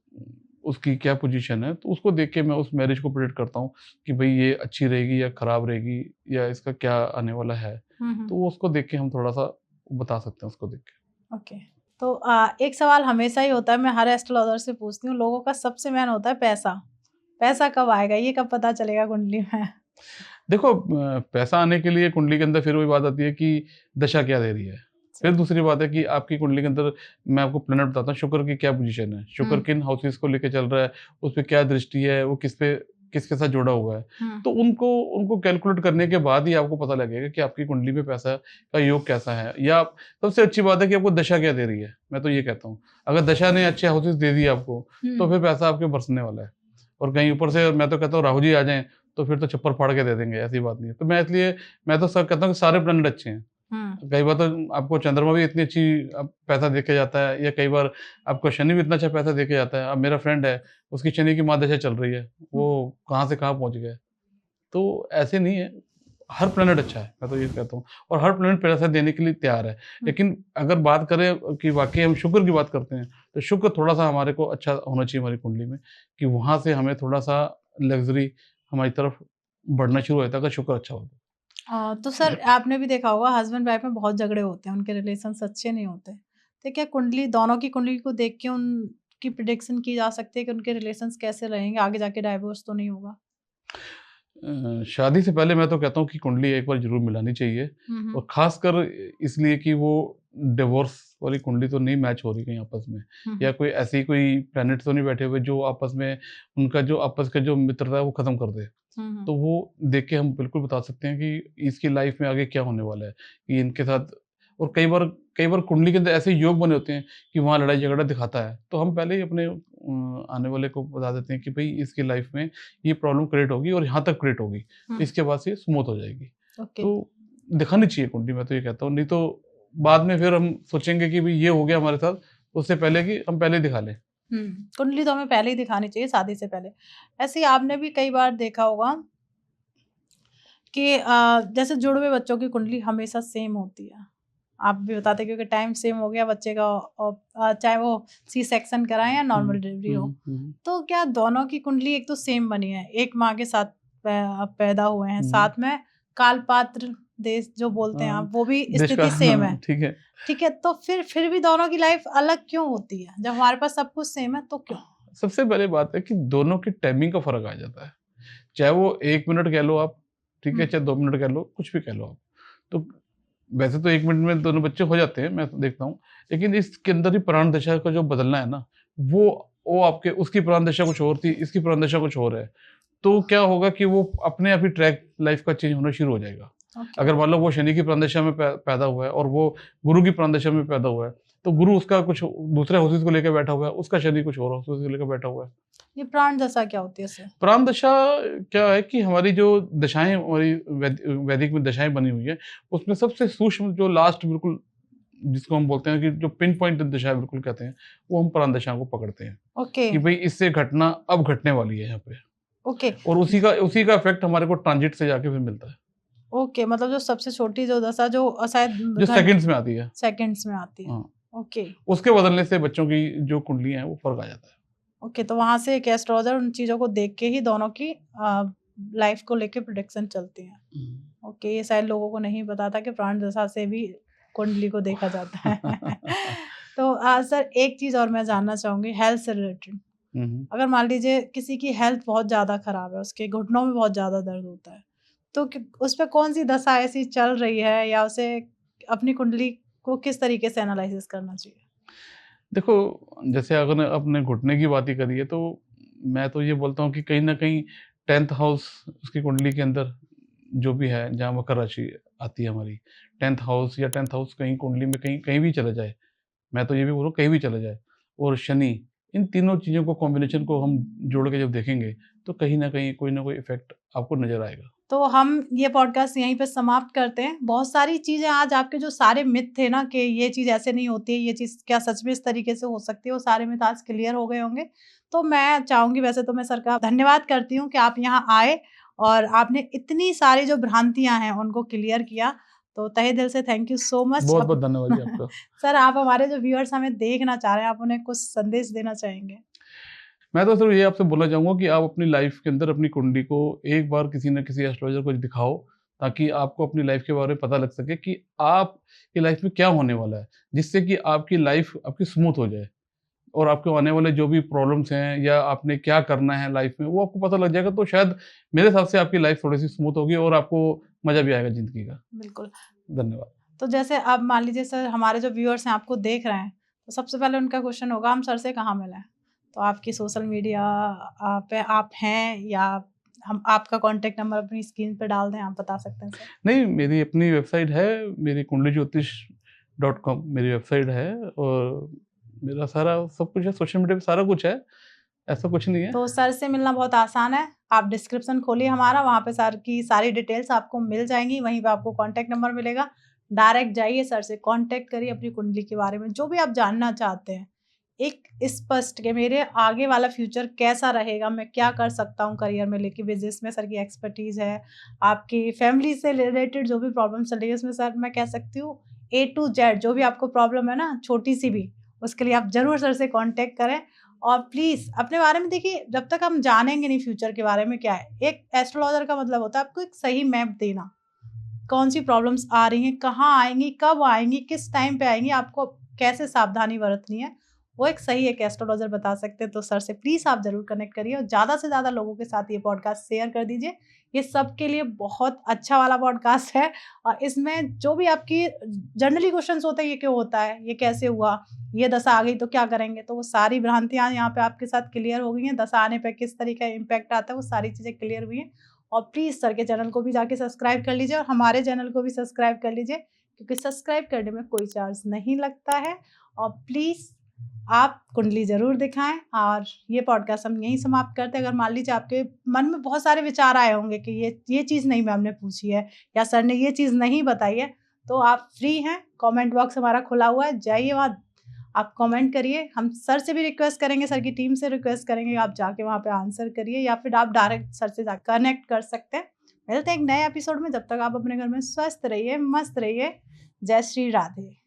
उसकी क्या पोजीशन है, तो उसको देख के मैं उस मैरिज को प्रेडिक्ट करता हूँ कि भाई ये अच्छी रहेगी या खराब रहेगी या इसका क्या आने वाला है। तो वो उसको देख के हम थोड़ा सा बता सकते हैं उसको देख के। ओके। तो एक सवाल हमेशा ही होता है, मैं हर एस्ट्रोलॉजर से पूछती हूँ, लोगों का सबसे मेन होता है पैसा। पैसा कब आएगा, ये कब पता चलेगा कुंडली में? देखो पैसा आने के लिए कुंडली के अंदर फिर वही बात आती है कि दशा क्या दे रही है। फिर दूसरी बात है कि आपकी कुंडली के अंदर मैं आपको प्लैनेट बताता हूँ, शुक्र की क्या पोजीशन है, शुक्र किन हाउसेस को लेके चल रहा है, उस पे क्या दृष्टि है, वो किसके साथ जुड़ा हुआ है। तो उनको कैलकुलेट करने के बाद ही आपको पता लगेगा कि आपकी कुंडली में पैसा का योग कैसा है। या सबसे अच्छी बात है कि आपको दशा क्या दे रही है। मैं तो ये कहता हूँ अगर दशा ने अच्छे हाउसेस दे दिए आपको तो फिर पैसा आपके बरसने वाला है। और कहीं ऊपर से मैं तो कहता हूँ राहु जी आ जाएं तो फिर तो छप्पर फाड़ के दे देंगे, ऐसी बात नहीं है। तो मैं तो सब कहता हूँ कि सारे प्लैनेट अच्छे हैं। कई बार तो आपको चंद्रमा भी इतनी अच्छी पैसा देके जाता है, या कई बार आपको शनि भी इतना अच्छा पैसा देके जाता है। अब मेरा फ्रेंड है, उसकी शनि की महादशा चल रही है, वो कहाँ से कहाँ पहुंच गया। तो ऐसे नहीं है, हर प्लेनेट अच्छा है, मैं तो ये कहता हूँ, और हर प्लेनेट पैसा देने के लिए तैयार है। लेकिन अगर बात करें कि वाकई हम शुक्र की बात करते हैं तो शुक्र थोड़ा सा हमारे को अच्छा होना चाहिए हमारी कुंडली में, कि वहां से हमें थोड़ा सा लग्जरी हमारी तरफ बढ़ना शुरू होता है अगर शुक्र अच्छा होता है। तो सर आपने भी देखा होगा हस्बैंड वाइफ में बहुत झगड़े होते हैं, उनके रिलेशंस अच्छे नहीं होते। तो क्या कुंडली, दोनों की कुंडली को देख के उनकी प्रिडिक्शन की जा सकती है कि उनके रिलेशंस कैसे रहेंगे, आगे जाके डाइवोर्स तो नहीं होगा? शादी से पहले मैं तो कहता हूँ कि कुंडली एक बार जरूर मिलानी चाहिए, और खासकर इसलिए कि वो डिवोर्स वाली कुंडली तो नहीं मैच हो रही कहीं आपस में, या कोई ऐसी कोई प्लैनेट तो नहीं बैठे हुए जो आपस में उनका जो आपस का जो मित्रता है वो खत्म कर दे। तो वो देख के हम बिल्कुल बता सकते हैं कि इसकी लाइफ में आगे क्या होने वाला है, कि इनके साथ। और कई बार कुंडली के अंदर ऐसे योग बने होते हैं कि वहाँ लड़ाई झगड़ा दिखाता है, तो हम पहले ही अपने आने वाले को बता देते हैं कि भाई इसकी लाइफ में ये प्रॉब्लम क्रिएट होगी और यहाँ तक क्रिएट होगी, तो इसके बाद से स्मूथ हो जाएगी। तो दिखानी चाहिए कुंडली, मैं तो ये कहता हूँ, नहीं तो बाद में फिर हम सोचेंगे कि भाई ये हो गया हमारे साथ, उससे पहले कि हम पहले दिखा लें। कुंडली तो हमें पहले ही दिखानी चाहिए शादी से पहले। ऐसे ही आपने भी कई बार देखा होगा कि जैसे जुड़े हुए बच्चों की कुंडली हमेशा सेम होती है। आप भी बताते क्योंकि टाइम सेम हो गया बच्चे का, और चाहे वो सी सेक्शन कराएं या नॉर्मल डिलीवरी हो। तो क्या दोनों की कुंडली एक तो सेम बनी है, एक माँ के साथ पैदा हुए हैं, साथ में कालपात्र देश जो बोलते हैं आप, वो भी स्थिति सेम है, ठीक है। ठीक है, तो फिर भी दोनों की लाइफ अलग क्यों होती है? जब हमारे पास सब कुछ सेम है तो क्यों? सबसे पहले बात है कि दोनों की टाइमिंग का फर्क आ जाता है, चाहे वो 1 मिनट कह लो आप, ठीक है, चाहे 2 मिनट कह लो, कुछ भी कह लो आप। तो वैसे तो 1 मिनट में दोनों बच्चे हो जाते हैं, मैं तो देखता हूँ, लेकिन इसके अंदर ही प्राण दशा का जो बदलना है ना, वो आपके उसकी प्राण दशा कुछ और थी, इसकी प्राण दशा कुछ और है। तो क्या होगा कि वो अपने आप ही ट्रैक लाइफ का चेंज होना शुरू हो जाएगा। अगर मान लो वो शनि की प्राण दशा में पैदा हुआ है और वो गुरु की प्राण दशा में पैदा हुआ है, तो गुरु उसका कुछ दूसरे हाउसेस को लेकर बैठा हुआ है, उसका शनि कुछ और हाउसेस को लेकर बैठा हुआ है। ये प्राण दशा क्या होती है सर? प्राण दशा क्या है कि हमारी जो दशाएं, हमारी वैदिक में दशाएं बनी हुई है, उसमें सबसे सूक्ष्म जो लास्ट बिल्कुल, जिसको हम बोलते हैं कि जो पिन पॉइंट दशा बिल्कुल कहते हैं, वो हम प्राण दशा को पकड़ते हैं। कि भाई इससे घटना अब घटने वाली है यहाँ पे। और उसी का इफेक्ट हमारे को ट्रांजिट से जाके फिर मिलता है। मतलब जो सबसे छोटी जो दशा जो शायद जो सेकंड्स में आती है, सेकंड्स में आती है। उसके बदलने से बच्चों की जो कुंडलियां हैं वो फर्क आ जाता है। तो वहां से एक एस्ट्रोलॉजर उन चीजों को देख के ही दोनों की लाइफ को लेके प्रेडिक्शन चलती है। ये शायद लोगों को नहीं पता था कि प्राण दशा से भी कुंडली को देखा जाता है। तो सर एक चीज़ और मैं जानना चाहूँगी हेल्थ से रिलेटेड। अगर मान लीजिए किसी की हेल्थ बहुत ज़्यादा खराब है, उसके घुटनों में बहुत ज़्यादा दर्द होता है, तो उस पे कौन सी दशा ऐसी चल रही है या उसे अपनी कुंडली को किस तरीके से एनालिसिस करना चाहिए? देखो, जैसे अगर आपने घुटने की बात ही करी है, तो मैं तो ये बोलता हूँ कि कहीं न कहीं 10th हाउस उसकी कुंडली के अंदर जो भी है, जहाँ मकर राशि आती है हमारी, 10th हाउस या 10th हाउस कहीं कुंडली में कहीं कहीं भी चला जाए, मैं तो ये भी बोलूँ कहीं भी चला जाए, और शनि, इन तीनों चीज़ों को कॉम्बिनेशन को हम जोड़ के जब देखेंगे, तो कहीं न कहीं कोई न कोई इफ़ेक्ट आपको नज़र आएगा। तो हम ये पॉडकास्ट यहीं पे समाप्त करते हैं। बहुत सारी चीज़ें आज आपके जो सारे मिथ थे ना कि ये चीज़ ऐसे नहीं होती है, ये चीज़ क्या सच में इस तरीके से हो सकती है, वो सारे मिथ आज क्लियर हो गए होंगे। तो मैं चाहूँगी वैसे तो मैं सर का धन्यवाद करती हूँ कि आप यहाँ आए और आपने इतनी सारी जो भ्रांतियाँ हैं उनको क्लियर किया। तो तहे दिल से थैंक यू सो मच। बहुत-बहुत धन्यवाद जी आपका। सर आप हमारे जो व्यूअर्स हमें देखना चाह रहे हैं, आप उन्हें कुछ संदेश देना चाहेंगे? मैं तो सिर्फ ये आपसे बोलना चाहूँगा कि आप अपनी लाइफ के अंदर अपनी कुंडली को एक बार किसी न किसी एस्ट्रोलॉजर को दिखाओ, ताकि आपको अपनी लाइफ के बारे में पता लग सके कि आपकी लाइफ में क्या होने वाला है, जिससे कि आपकी लाइफ आपकी स्मूथ हो जाए, और आपको आने वाले जो भी प्रॉब्लम्स हैं या आपने क्या करना है लाइफ में, वो आपको पता लग जाएगा। तो शायद मेरे हिसाब से आपकी लाइफ थोड़ी-सी स्मूथ होगी और आपको मज़ा भी आएगा ज़िंदगी का। बिल्कुल। धन्यवाद। तो जैसे अब मान लीजिए सर हमारे जो व्यूअर्स हैं आपको देख रहे हैं, तो सबसे पहले उनका क्वेश्चन होगा हम सर से कहाँ मिलें? तो आपकी सोशल मीडिया पे आप हैं या हम आपका कॉन्टैक्ट नंबर अपनी स्क्रीन पे डाल दें, आप बता सकते हैं सर? नहीं, मेरी अपनी वेबसाइट है, मेरी कुंडलीज्योतिष.com मेरी वेबसाइट है, और मेरा सारा सब कुछ है, सोशल मीडिया पे सारा कुछ है, ऐसा कुछ नहीं है। तो सर से मिलना बहुत आसान है। आप डिस्क्रिप्शन खोलिए हमारा, वहाँ पे सर की सारी डिटेल्स आपको मिल जाएँगी, वहीं पे आपको कॉन्टैक्ट नंबर मिलेगा। डायरेक्ट जाइए सर से कॉन्टैक्ट करिए अपनी कुंडली के बारे में, जो भी आप जानना चाहते हैं। एक स्पष्ट कि मेरे आगे वाला फ्यूचर कैसा रहेगा, मैं क्या कर सकता हूँ करियर में लेके, बिज़नेस में सर की एक्सपर्टीज़ है। आपकी फैमिली से रिलेटेड जो भी प्रॉब्लम चल रही है, उसमें सर मैं कह सकती हूँ ए टू जेड जो भी आपको प्रॉब्लम है ना, छोटी-सी भी, उसके लिए आप ज़रूर सर से कॉन्टैक्ट करें। और प्लीज़ अपने बारे में देखिए, जब तक हम जानेंगे नहीं फ्यूचर के बारे में क्या है, एक एस्ट्रोलॉजर का मतलब होता है आपको एक सही मैप देना। कौन-सी प्रॉब्लम्स आ रही हैं, कहाँ आएँगी, कब आएँगी, किस टाइम पे आएँगी, आपको कैसे सावधानी बरतनी है, वो एक सही एक एस्ट्रोलॉजर बता सकते हैं। तो सर से प्लीज़ आप ज़रूर कनेक्ट करिए और ज़्यादा से ज़्यादा लोगों के साथ ये पॉडकास्ट शेयर कर दीजिए। ये सबके लिए बहुत अच्छा वाला पॉडकास्ट है और इसमें जो भी आपकी जनरली क्वेश्चन्स होते हैं, ये क्यों होता है, ये कैसे हुआ, ये दशा आ गई तो क्या करेंगे? तो वो सारी भ्रांतियाँ यहाँ पे आपके साथ क्लियर हो गई हैं। दशा आने पे किस तरीके का इम्पैक्ट आता है, वो सारी चीज़ें क्लियर हुई हैं। और प्लीज़ सर के चैनल को भी जाके सब्सक्राइब कर लीजिए और हमारे चैनल को भी सब्सक्राइब कर लीजिए, क्योंकि सब्सक्राइब करने में कोई चार्ज नहीं लगता है। और प्लीज़ आप कुंडली ज़रूर दिखाएँ और ये पॉडकास्ट हम यहीं समाप्त करते हैं। अगर मान लीजिए आपके मन में बहुत सारे विचार आए होंगे कि ये चीज़ नहीं मैम ने पूछी है या सर ने ये चीज़ नहीं बताई है, तो आप फ्री हैं, कमेंट बॉक्स हमारा खुला हुआ है, जाइए वहाँ आप कमेंट करिए। हम सर से भी रिक्वेस्ट करेंगे, सर की टीम से रिक्वेस्ट करेंगे, आप जाके वहाँ पे आंसर करिए या फिर आप डायरेक्ट सर से जा कनेक्ट कर सकते हैं। मिलते हैं एक नए एपिसोड में, जब तक आप अपने घर में स्वस्थ रहिए, मस्त रहिए। जय श्री राधे।